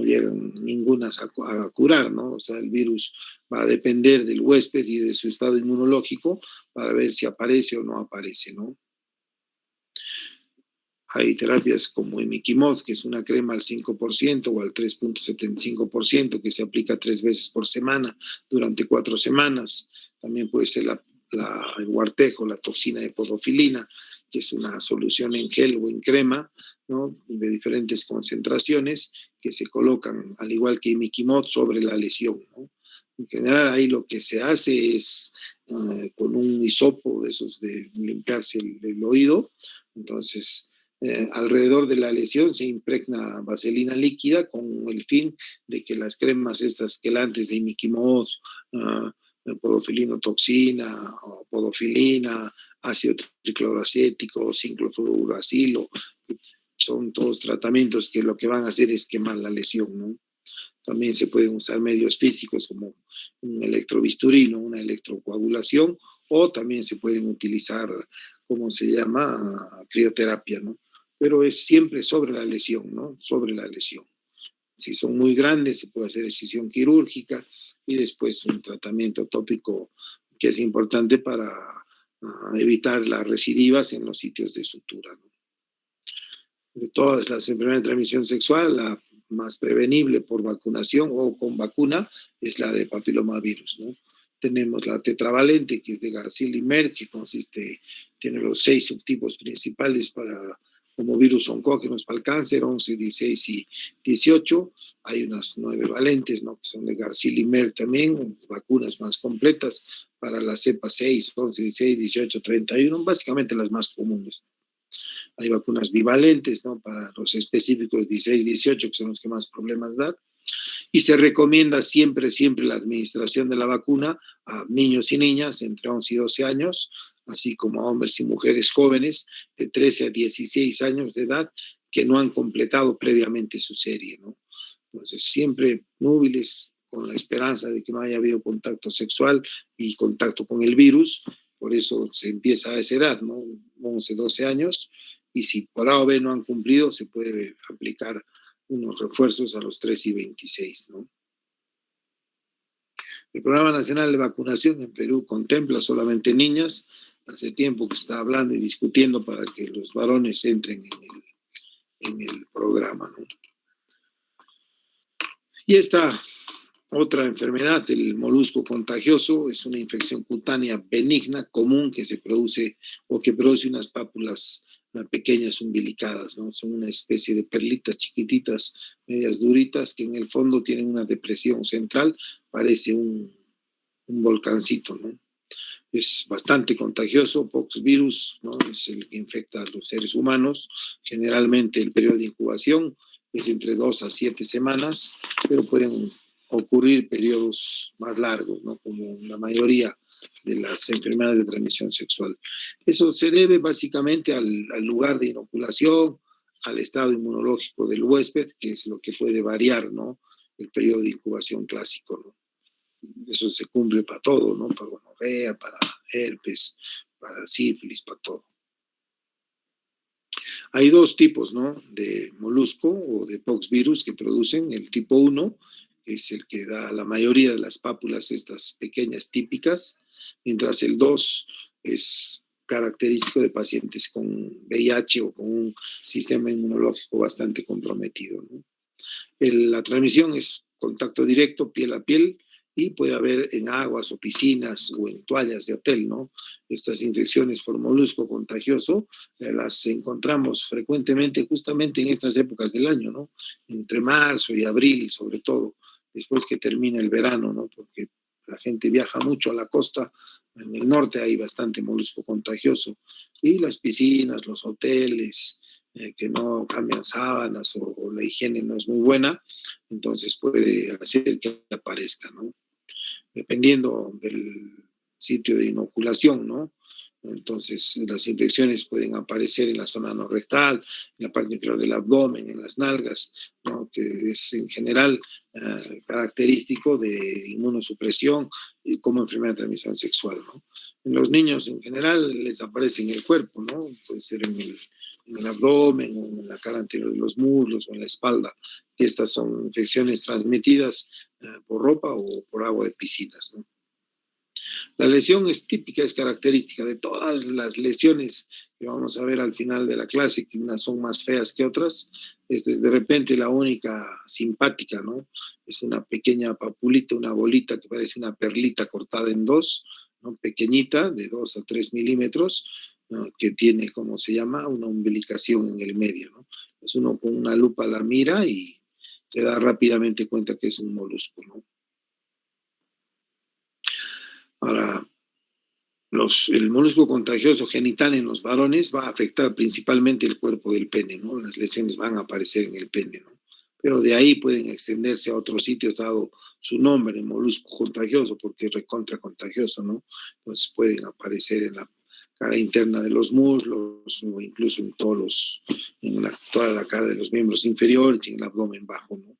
llegan ninguna a curar, ¿no? O sea, el virus va a depender del huésped y de su estado inmunológico para ver si aparece o no aparece, ¿no? Hay terapias como imiquimod, que es una crema al 5% o al 3,75% que se aplica 3 veces por semana durante 4 semanas. También puede ser el Huartejo, la toxina de podofilina, que es una solución en gel o en crema, ¿no? De diferentes concentraciones que se colocan, al igual que imiquimod, sobre la lesión, ¿no? En general, ahí lo que se hace es con un hisopo de esos de limpiarse el oído, entonces alrededor de la lesión se impregna vaselina líquida con el fin de que las cremas estas quelantes de imiquimod, podofilinotoxina, o podofilina, ácido tricloroacético, cinclofluoracilo, son todos tratamientos que lo que van a hacer es quemar la lesión, ¿no? También se pueden usar medios físicos como un electrobisturí, ¿no? Una electrocoagulación, o también se pueden utilizar, ¿cómo se llama? Crioterapia, ¿no? Pero es siempre sobre la lesión, ¿no? Sobre la lesión. Si son muy grandes, se puede hacer excisión quirúrgica y después un tratamiento tópico que es importante para evitar las recidivas en los sitios de sutura, ¿no? De todas las enfermedades de transmisión sexual, la más prevenible por vacunación o con vacuna es la de papilomavirus, ¿no? Tenemos la tetravalente, que es de Garcilaso y Merck, que tiene los 6 subtipos principales como virus oncógenos para el cáncer, 11, 16 y 18. Hay unas 9 valentes, ¿no? Que son de Garcilaso y Merck también, vacunas más completas para la cepa 6, 11, 16, 18, 31, básicamente las más comunes. Hay vacunas bivalentes, ¿no? Para los específicos 16, 18, que son los que más problemas dan. Y se recomienda siempre la administración de la vacuna a niños y niñas entre 11 y 12 años así como a hombres y mujeres jóvenes de 13 a 16 años de edad que no han completado previamente su serie, ¿no? Entonces, siempre núbiles con la esperanza de que no haya habido contacto sexual y contacto con el virus, por eso se empieza a esa edad, ¿no? 11, 12 años, y si por A o B no han cumplido, se puede aplicar unos refuerzos a los 3 y 26, ¿no? El Programa Nacional de Vacunación en Perú contempla solamente niñas. Hace tiempo que está hablando y discutiendo para que los varones entren en el programa, ¿no? Y esta otra enfermedad, el molusco contagioso, es una infección cutánea benigna común que se produce o que produce unas pápulas pequeñas umbilicadas, ¿no? Son una especie de perlitas chiquititas, medias duritas, que en el fondo tienen una depresión central, parece un volcancito, ¿no? Es bastante contagioso, poxvirus, ¿no? Es el que infecta a los seres humanos. Generalmente el periodo de incubación es entre 2 a 7 semanas, pero pueden ocurrir periodos más largos, ¿no? Como la mayoría de las enfermedades de transmisión sexual. Eso se debe básicamente al lugar de inoculación, al estado inmunológico del huésped, que es lo que puede variar, ¿no? El periodo de incubación clásico, ¿no? Eso se cumple para todo, ¿no? Para gonorrea, para herpes, para sífilis, para todo. Hay dos tipos, ¿no? De molusco o de poxvirus que producen. El tipo 1 es el que da la mayoría de las pápulas, estas pequeñas típicas, mientras el 2 es característico de pacientes con VIH o con un sistema inmunológico bastante comprometido, ¿no? La transmisión es contacto directo, piel a piel, y puede haber en aguas o piscinas o en toallas de hotel, ¿no? Estas infecciones por molusco contagioso las encontramos frecuentemente justamente en estas épocas del año, ¿no? Entre marzo y abril, sobre todo, después que termina el verano, ¿no? Porque la gente viaja mucho a la costa, en el norte hay bastante molusco contagioso, y las piscinas, los hoteles, que no cambian sábanas o la higiene no es muy buena, entonces puede hacer que aparezca, ¿no? Dependiendo del sitio de inoculación, ¿no? Entonces, las infecciones pueden aparecer en la zona no rectal, en la parte inferior del abdomen, en las nalgas, ¿no? Que es en general característico de inmunosupresión y como enfermedad de transmisión sexual, ¿no? En los niños en general les aparece en el cuerpo, ¿no? Puede ser en el abdomen o en la cara anterior de los muslos o en la espalda, que estas son infecciones transmitidas por ropa o por agua de piscinas, ¿no? La lesión es típica, es característica de todas las lesiones que vamos a ver al final de la clase, que unas son más feas que otras. Esta es de repente la única simpática, ¿no? Es una pequeña papulita, una bolita que parece una perlita cortada en dos, ¿no? Pequeñita, de 2 a 3 milímetros, ¿no? Que tiene, como se llama, una umbilicación en el medio, ¿no? Pues uno con una lupa la mira y se da rápidamente cuenta que es un molusco, ¿no? Ahora, el molusco contagioso genital en los varones va a afectar principalmente el cuerpo del pene, ¿no? Las lesiones van a aparecer en el pene, ¿no? Pero de ahí pueden extenderse a otros sitios, dado su nombre, molusco contagioso, porque es recontra contagioso, ¿no? Pues pueden aparecer en la cara interna de los muslos o incluso en toda la cara de los miembros inferiores y en el abdomen bajo, ¿no?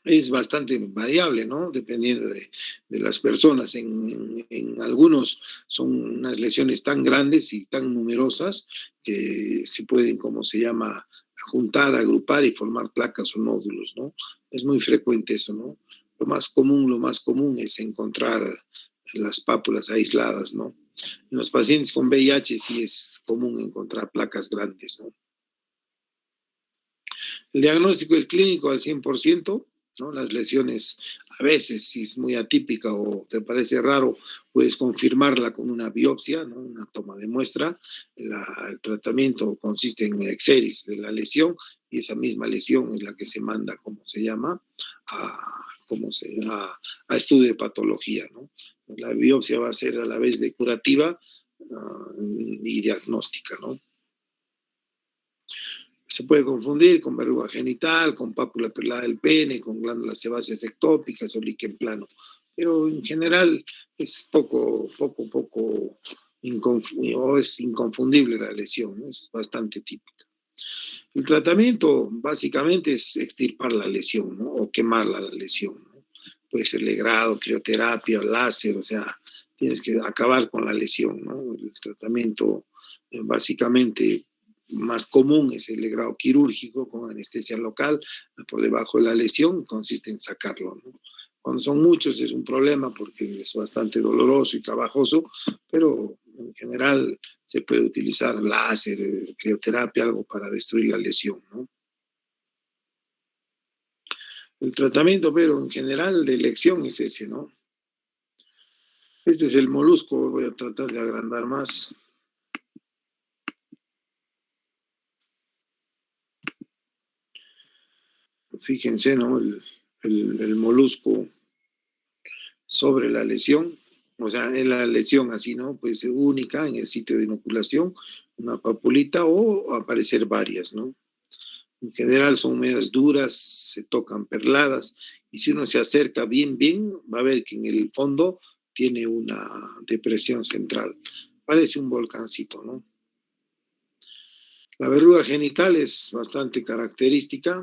Es bastante variable, ¿no? Dependiendo de las personas. En algunos son unas lesiones tan grandes y tan numerosas que se pueden, como se llama, juntar, agrupar y formar placas o nódulos, ¿no? Es muy frecuente eso, ¿no? Lo más común es encontrar las pápulas aisladas, ¿no? En los pacientes con VIH sí es común encontrar placas grandes, ¿no? El diagnóstico es clínico al 100%, ¿no? Las lesiones, a veces, si es muy atípica o te parece raro, puedes confirmarla con una biopsia, ¿no? Una toma de muestra. El tratamiento consiste en exeris de la lesión y esa misma lesión es la que se manda, como se llama, a estudio de patología, ¿no? La biopsia va a ser a la vez de curativa y diagnóstica, ¿no? Se puede confundir con verruga genital, con pápula perlada del pene, con glándulas sebáceas ectópicas o líquen plano. Pero en general es o es inconfundible la lesión, ¿no? Es bastante típica. El tratamiento básicamente es extirpar la lesión, ¿no? O quemarla la lesión, ¿no? Puede ser legrado, crioterapia, láser, o sea, tienes que acabar con la lesión, ¿no? El tratamiento básicamente más común es el legrado quirúrgico con anestesia local por debajo de la lesión, consiste en sacarlo, ¿no? Cuando son muchos es un problema porque es bastante doloroso y trabajoso, pero en general se puede utilizar láser, crioterapia, algo para destruir la lesión, ¿no? El tratamiento, pero en general de elección es ese, ¿no? Este es el molusco, voy a tratar de agrandar más. Fíjense, ¿no? El molusco sobre la lesión, o sea, en la lesión así, ¿no? Puede ser única en el sitio de inoculación, una papulita o aparecer varias, ¿no? En general son medias duras, se tocan perladas, y si uno se acerca bien, va a ver que en el fondo tiene una depresión central. Parece un volcancito, ¿no? La verruga genital es bastante característica,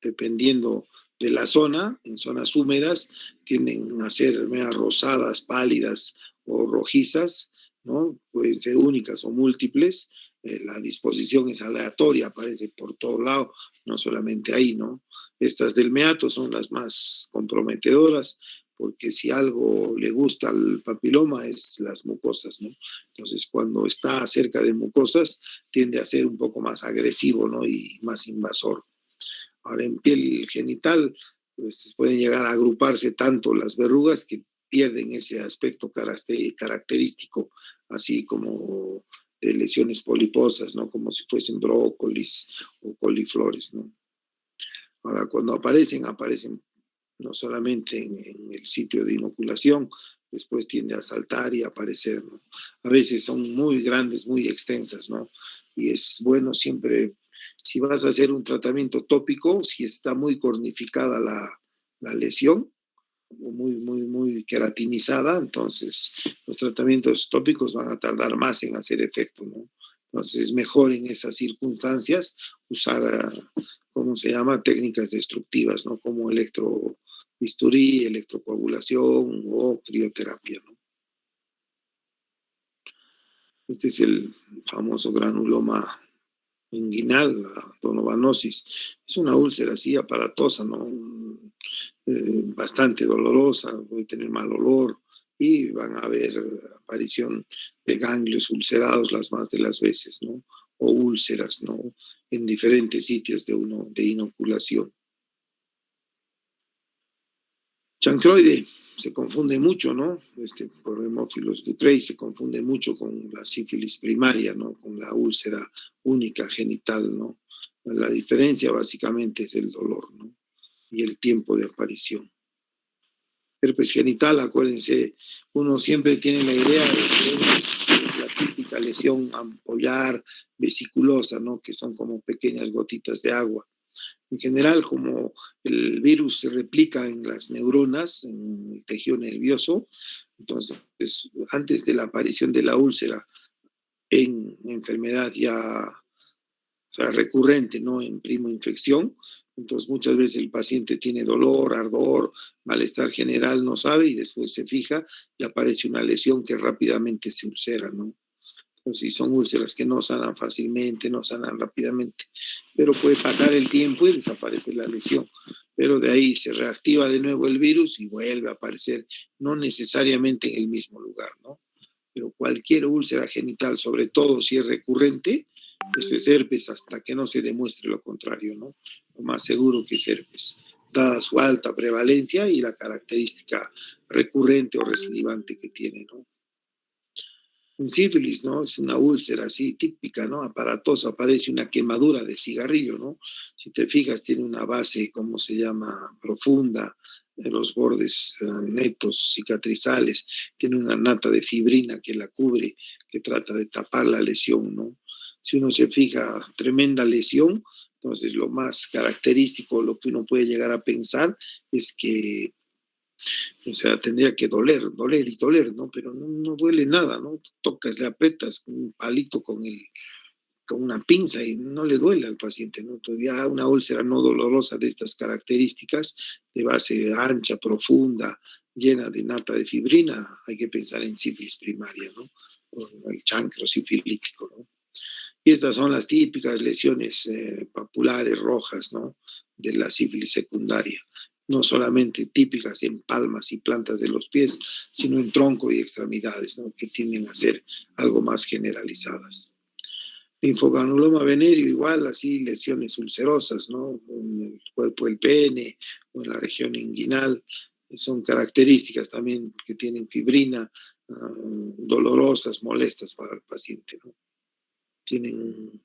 dependiendo de la zona. En zonas húmedas tienden a ser medias rosadas, pálidas o rojizas, ¿no? Pueden ser únicas o múltiples. La disposición es aleatoria, aparece por todo lado, no solamente ahí, ¿no? Estas del meato son las más comprometedoras, porque si algo le gusta al papiloma es las mucosas, ¿no? Entonces, cuando está cerca de mucosas, tiende a ser un poco más agresivo, ¿no? Y más invasor. Ahora, en piel genital, pues pueden llegar a agruparse tanto las verrugas que pierden ese aspecto característico, así como de lesiones poliposas, ¿no? Como si fuesen brócolis o coliflores, ¿no? Ahora, cuando aparecen no solamente en el sitio de inoculación, después tiende a saltar y a aparecer, ¿no? A veces son muy grandes, muy extensas, ¿no? Y es bueno siempre, si vas a hacer un tratamiento tópico, si está muy cornificada la lesión, o muy queratinizada, entonces los tratamientos tópicos van a tardar más en hacer efecto, ¿no? Entonces es mejor en esas circunstancias usar, ¿cómo se llama? Técnicas destructivas, ¿no? Como electrobisturí, electrocoagulación o crioterapia, ¿no? Este es el famoso granuloma inguinal, la donovanosis. Es una úlcera así aparatosa, ¿no? Bastante dolorosa, puede tener mal olor y van a haber aparición de ganglios ulcerados las más de las veces, ¿no? O úlceras, ¿no? En diferentes sitios de inoculación. Chancroide se confunde mucho, ¿no? Por Haemophilus ducreyi se confunde mucho con la sífilis primaria, ¿no? Con la úlcera única genital, ¿no? La diferencia básicamente es el dolor, ¿no? Y el tiempo de aparición. Herpes genital, acuérdense, uno siempre tiene la idea de que es la típica lesión ampollar, vesiculosa, ¿no? Que son como pequeñas gotitas de agua. En general, como el virus se replica en las neuronas, en el tejido nervioso, entonces, antes de la aparición de la úlcera en enfermedad ya, o sea, recurrente, ¿no? En primo infección, entonces muchas veces el paciente tiene dolor, ardor, malestar general, no sabe, y después se fija y aparece una lesión que rápidamente se ulcera, ¿no? Pues si son úlceras que no sanan fácilmente, no sanan rápidamente, pero puede pasar el tiempo y desaparece la lesión. Pero de ahí se reactiva de nuevo el virus y vuelve a aparecer, no necesariamente en el mismo lugar, ¿no? Pero cualquier úlcera genital, sobre todo si es recurrente, eso es herpes hasta que no se demuestre lo contrario, ¿no? Lo más seguro que es herpes, dada su alta prevalencia y la característica recurrente o recidivante que tiene, ¿no? En sífilis, ¿no? Es una úlcera así típica, ¿no? Aparatosa, aparece una quemadura de cigarrillo, ¿no? Si te fijas, tiene una base, ¿cómo se llama? Profunda, de los bordes netos, cicatrizales, tiene una nata de fibrina que la cubre, que trata de tapar la lesión, ¿no? Si uno se fija, tremenda lesión, entonces lo más característico, lo que uno puede llegar a pensar es que, o sea, tendría que doler y doler, ¿no? Pero no duele nada, ¿no? Tocas, le apretas con un palito con una pinza y no le duele al paciente, ¿no? Entonces ya una úlcera no dolorosa de estas características, de base ancha, profunda, llena de nata de fibrina, hay que pensar en sífilis primaria, ¿no? O el chancro sifilítico, ¿no? Y estas son las típicas lesiones papulares rojas, ¿no? De la sífilis secundaria. No solamente típicas en palmas y plantas de los pies, sino en tronco y extremidades, ¿no? Que tienden a ser algo más generalizadas. Linfogranuloma venéreo, igual, así lesiones ulcerosas, ¿no? En el cuerpo del pene o en la región inguinal. Son características también que tienen fibrina, dolorosas, molestas para el paciente, ¿no? Tienen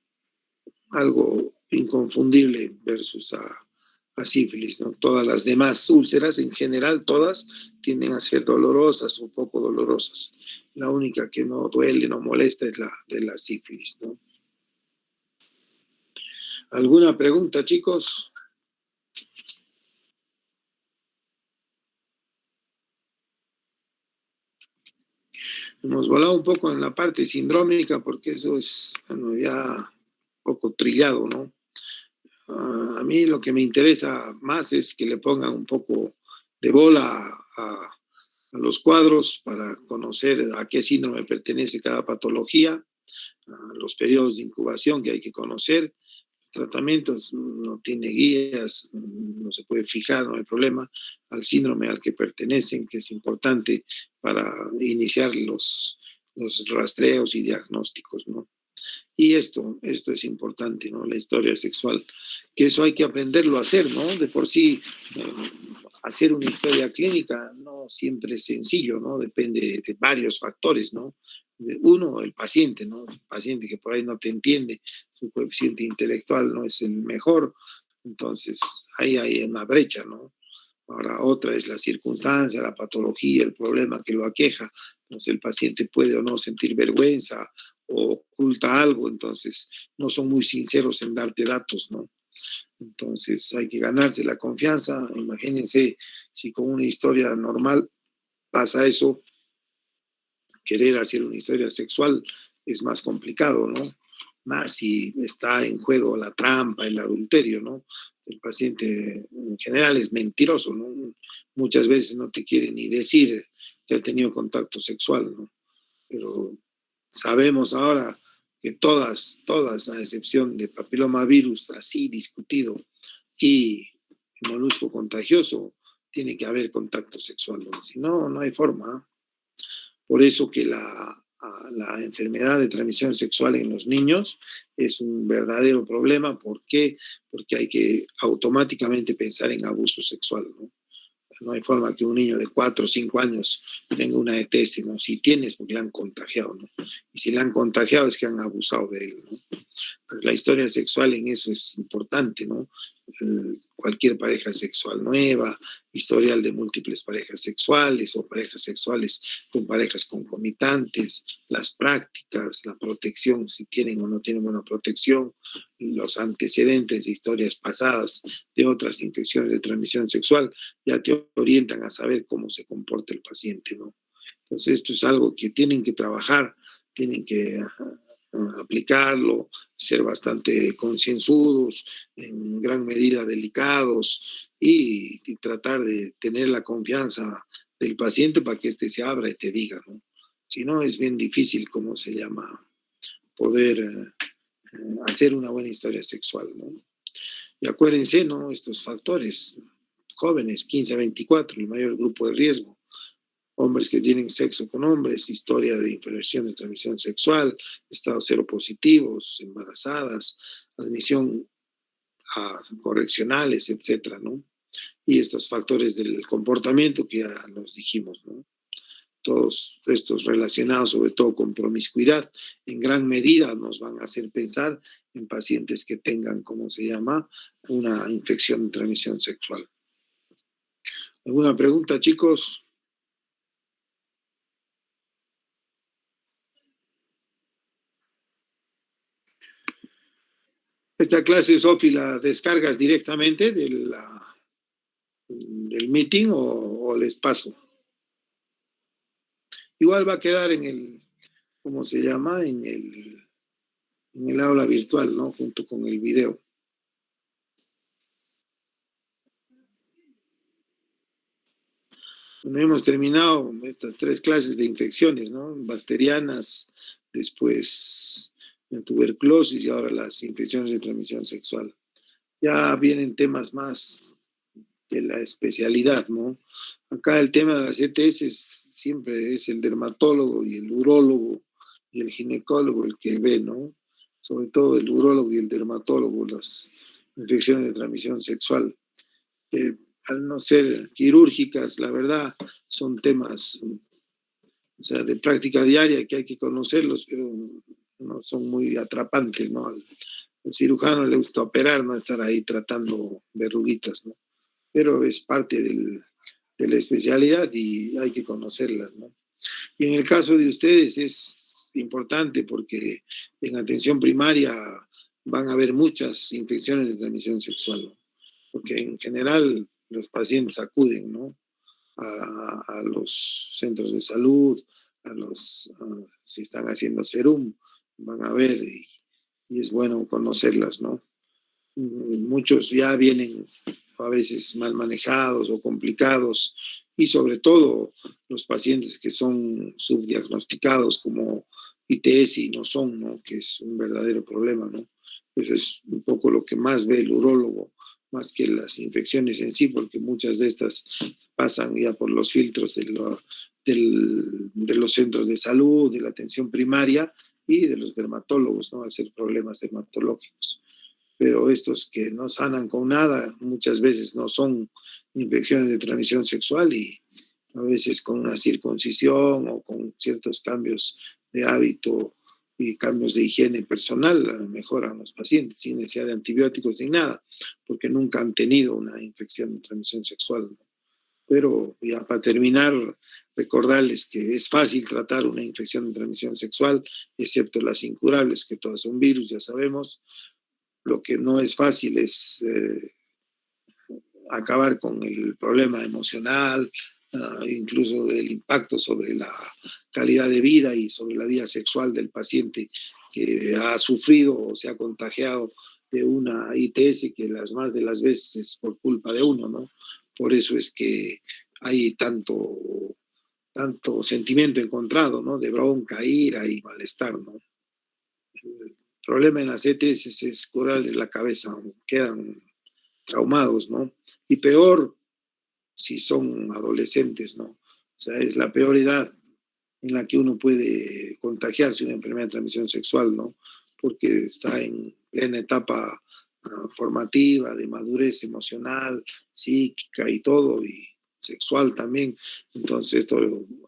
algo inconfundible versus a sífilis, ¿no? Todas las demás úlceras, en general, todas tienden a ser dolorosas o poco dolorosas. La única que no duele, no molesta es la de la sífilis, ¿no? ¿Alguna pregunta, chicos? Hemos volado un poco en la parte sindrómica porque eso es, bueno, ya un poco trillado, ¿no? A mí lo que me interesa más es que le pongan un poco de bola a los cuadros para conocer a qué síndrome pertenece cada patología, a los periodos de incubación que hay que conocer, tratamientos, no tiene guías, no se puede fijar, no hay problema, al síndrome al que pertenecen, que es importante para iniciar los rastreos y diagnósticos, ¿no? Y esto es importante, ¿no? La historia sexual, que eso hay que aprenderlo a hacer, ¿no? De por sí, hacer una historia clínica no siempre es sencillo, ¿no? Depende de varios factores, ¿no? De uno, el paciente, ¿no? El paciente que por ahí no te entiende, su coeficiente intelectual no es el mejor, entonces ahí hay una brecha, ¿no? Ahora, otra es la circunstancia, la patología, el problema que lo aqueja. Entonces, el paciente puede o no sentir vergüenza o oculta algo, entonces no son muy sinceros en darte datos, ¿no? Entonces, hay que ganarse la confianza. Imagínense si con una historia normal pasa eso, querer hacer una historia sexual es más complicado, ¿no? Más si está en juego la trampa, el adulterio, ¿no? El paciente en general es mentiroso, ¿no? Muchas veces no te quiere ni decir que ha tenido contacto sexual, ¿no? Pero sabemos ahora que todas, a excepción de papilomavirus así discutido y molusco contagioso, tiene que haber contacto sexual, ¿no? Si no, no hay forma, ¿eh? Por eso que la enfermedad de transmisión sexual en los niños es un verdadero problema. ¿Por qué? Porque hay que automáticamente pensar en abuso sexual, ¿no? No hay forma que un niño de 4 o 5 años tenga una ETS, ¿no? Si tienes, porque le han contagiado, ¿no? Y si le han contagiado es que han abusado de él, ¿no? Pero la historia sexual en eso es importante, ¿no? Cualquier pareja sexual nueva, historial de múltiples parejas sexuales o parejas sexuales con parejas concomitantes, las prácticas, la protección, si tienen o no tienen buena protección, los antecedentes de historias pasadas de otras infecciones de transmisión sexual, ya te orientan a saber cómo se comporta el paciente, ¿no? Entonces, esto es algo que tienen que trabajar, tienen que aplicarlo, ser bastante concienzudos, en gran medida delicados y tratar de tener la confianza del paciente para que éste se abra y te diga, ¿no? Si no, es bien difícil, ¿cómo se llama?, poder hacer una buena historia sexual, ¿no? Y acuérdense, ¿no? Estos factores, jóvenes, 15 a 24, el mayor grupo de riesgo, hombres que tienen sexo con hombres, historia de infección de transmisión sexual, estados seropositivos, embarazadas, admisión a correccionales, etcétera, ¿no? Y estos factores del comportamiento que ya los dijimos, ¿no? Todos estos relacionados sobre todo con promiscuidad, en gran medida nos van a hacer pensar en pacientes que tengan, ¿cómo se llama?, una infección de transmisión sexual. ¿Alguna pregunta, chicos? Esta clase, Sofi, la descargas directamente del meeting o les paso. Igual va a quedar en el, ¿cómo se llama? En el aula virtual, ¿no? Junto con el video. Bueno, hemos terminado estas 3 clases de infecciones, ¿no? Bacterianas, después la tuberculosis y ahora las infecciones de transmisión sexual. Ya vienen temas más de la especialidad, ¿no? Acá el tema de las ETS siempre es el dermatólogo y el urólogo y el ginecólogo el que ve, ¿no? Sobre todo el urólogo y el dermatólogo, las infecciones de transmisión sexual. Al no ser quirúrgicas, la verdad, son temas, o sea, de práctica diaria que hay que conocerlos, pero no son muy atrapantes, ¿no? Al cirujano le gusta operar, no estar ahí tratando verruguitas, ¿no? Pero es parte de la especialidad y hay que conocerlas, ¿no? Y en el caso de ustedes es importante porque en atención primaria van a haber muchas infecciones de transmisión sexual, ¿no? Porque en general los pacientes acuden, ¿no? A los centros de salud, si están haciendo serum, van a ver y es bueno conocerlas, ¿no? Muchos ya vienen a veces mal manejados o complicados y sobre todo los pacientes que son subdiagnosticados como ITS y no son, ¿no? Que es un verdadero problema, ¿no? Eso es un poco lo que más ve el urólogo, más que las infecciones en sí, porque muchas de estas pasan ya por los filtros de los centros de salud, de la atención primaria y de los dermatólogos, ¿no? Al ser problemas dermatológicos. Pero estos que no sanan con nada, muchas veces no son infecciones de transmisión sexual y a veces con una circuncisión o con ciertos cambios de hábito y cambios de higiene personal mejoran los pacientes sin necesidad de antibióticos ni nada, porque nunca han tenido una infección de transmisión sexual, ¿no? Pero ya para terminar, recordarles que es fácil tratar una infección de transmisión sexual, excepto las incurables, que todas son virus, ya sabemos. Lo que no es fácil es acabar con el problema emocional, incluso el impacto sobre la calidad de vida y sobre la vida sexual del paciente que ha sufrido o se ha contagiado de una ITS, que las más de las veces es por culpa de uno, ¿no? Por eso es que hay tanto sentimiento encontrado, ¿no? De bronca, ira y malestar, ¿no? El problema en las ETS es curarles la cabeza, quedan traumados, ¿no? Y peor si son adolescentes, ¿no? O sea, es la peor edad en la que uno puede contagiarse una enfermedad de transmisión sexual, ¿no? Porque está en plena etapa formativa, de madurez emocional, psíquica y todo, y sexual también. Entonces esto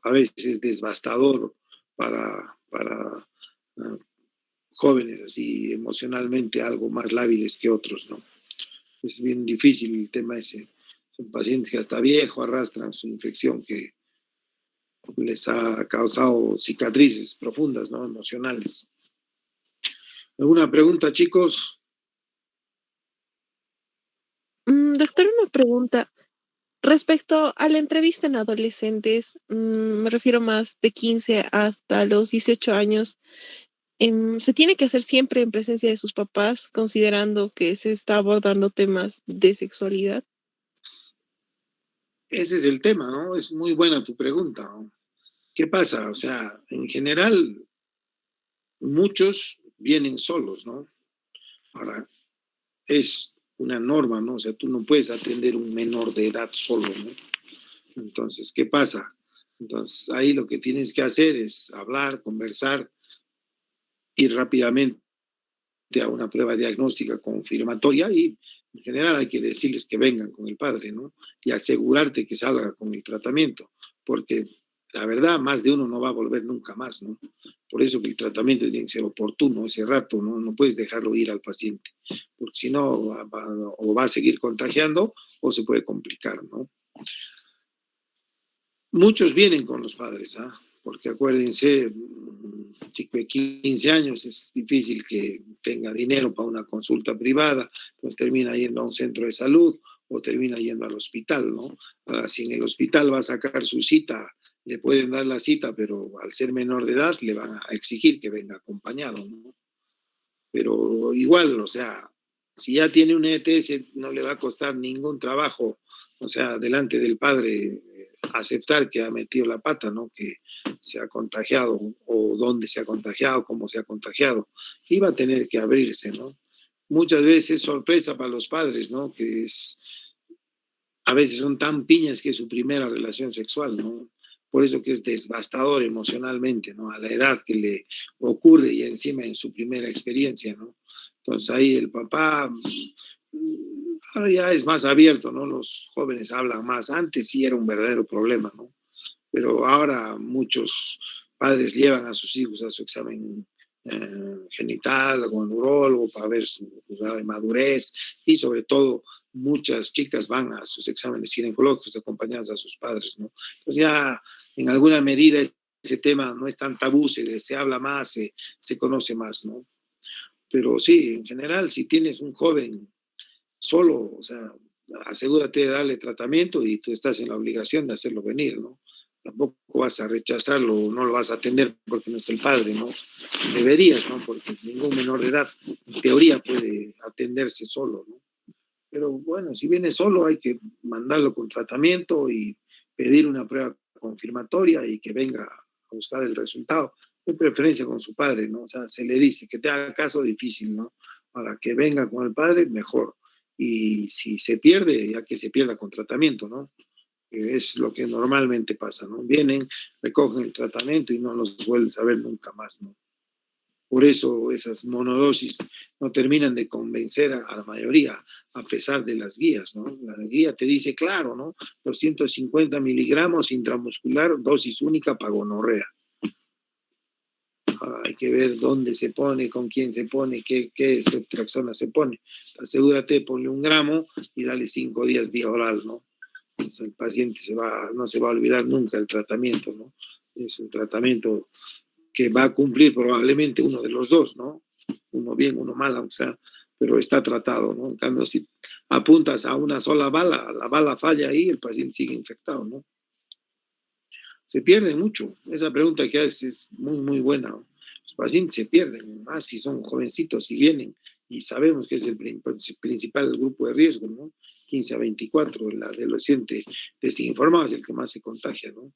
a veces es devastador para jóvenes así emocionalmente algo más lábiles que otros, ¿no? Es bien difícil el tema ese. Son pacientes que hasta viejo arrastran su infección que les ha causado cicatrices profundas, ¿no? Emocionales. ¿Alguna pregunta, chicos? Doctor, una pregunta. Respecto a la entrevista en adolescentes, me refiero más de 15 hasta los 18 años, ¿se tiene que hacer siempre en presencia de sus papás, considerando que se está abordando temas de sexualidad? Ese es el tema, ¿no? Es muy buena tu pregunta, ¿no? ¿Qué pasa? O sea, en general, muchos vienen solos, ¿no? Ahora, es una norma, ¿no? O sea, tú no puedes atender un menor de edad solo, ¿no? Entonces, ¿qué pasa? Entonces, ahí lo que tienes que hacer es hablar, conversar, ir rápidamente a una prueba diagnóstica confirmatoria y en general hay que decirles que vengan con el padre, ¿no? Y asegurarte que salga con el tratamiento, porque la verdad más de uno no va a volver nunca más, ¿no? Por eso que el tratamiento tiene que ser oportuno ese rato, ¿no? No puedes dejarlo ir al paciente, porque si no o va a seguir contagiando o se puede complicar, ¿no? Muchos vienen con los padres, ¿ah? Porque acuérdense, chico de 15 años es difícil que tenga dinero para una consulta privada, pues termina yendo a un centro de salud o termina yendo al hospital, ¿no? Ahora, si en el hospital va a sacar su cita, le pueden dar la cita, pero al ser menor de edad le van a exigir que venga acompañado, ¿no? Pero igual, o sea, si ya tiene un ETS, no le va a costar ningún trabajo, o sea, delante del padre, aceptar que ha metido la pata, ¿no? Que se ha contagiado, o dónde se ha contagiado, cómo se ha contagiado. Y va a tener que abrirse, ¿no? Muchas veces sorpresa para los padres, ¿no? Que es, a veces son tan piñas que es su primera relación sexual, ¿no? Por eso que es devastador emocionalmente, ¿no? A la edad que le ocurre y encima en su primera experiencia, ¿no? Entonces ahí el papá, ahora ya es más abierto, ¿no? Los jóvenes hablan más. Antes sí era un verdadero problema, ¿no? Pero ahora muchos padres llevan a sus hijos a su examen genital o al urólogo para ver su grado de madurez y sobre todo muchas chicas van a sus exámenes ginecológicos acompañados a sus padres, ¿no? Entonces ya en alguna medida ese tema no es tan tabú, se habla más, se conoce más, ¿no? Pero sí, en general, si tienes un joven solo, o sea, asegúrate de darle tratamiento y tú estás en la obligación de hacerlo venir, ¿no? Tampoco vas a rechazarlo, no lo vas a atender porque no está el padre, ¿no? Deberías, ¿no? Porque ningún menor de edad, en teoría, puede atenderse solo, ¿no? Pero bueno, si viene solo hay que mandarlo con tratamiento y pedir una prueba confirmatoria y que venga a buscar el resultado. De preferencia con su padre, ¿no? O sea, se le dice que te haga caso difícil, ¿no? Para que venga con el padre, mejor. Y si se pierde, ya que se pierda con tratamiento, ¿no? Es lo que normalmente pasa, ¿no? Vienen, recogen el tratamiento y no los vuelves a ver nunca más, ¿no? Por eso esas monodosis no terminan de convencer a la mayoría, a pesar de las guías, ¿no? La guía te dice, claro, ¿no? 250 miligramos intramuscular, dosis única para gonorrea. Hay que ver dónde se pone, con quién se pone, qué ceftriaxona se pone. Asegúrate, ponle 1 gramo y dale 5 días vía oral, ¿no? Entonces el paciente no se va a olvidar nunca el tratamiento, ¿no? Es un tratamiento que va a cumplir probablemente uno de los dos, ¿no? Uno bien, uno mal, aunque sea, pero está tratado, ¿no? En cambio, si apuntas a una sola bala, la bala falla ahí, el paciente sigue infectado, ¿no? Se pierde mucho. Esa pregunta que haces es muy, muy buena, ¿no? Los pacientes se pierden, más si son jovencitos y vienen, y sabemos que es el principal grupo de riesgo, ¿no? 15 a 24, el adolescente desinformado es el que más se contagia, ¿no?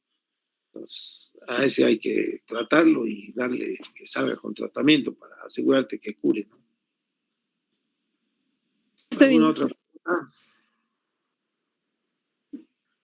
Entonces, a ese hay que tratarlo y darle que salga con tratamiento para asegurarte que cure, ¿no? Está ¿Alguna bien. otra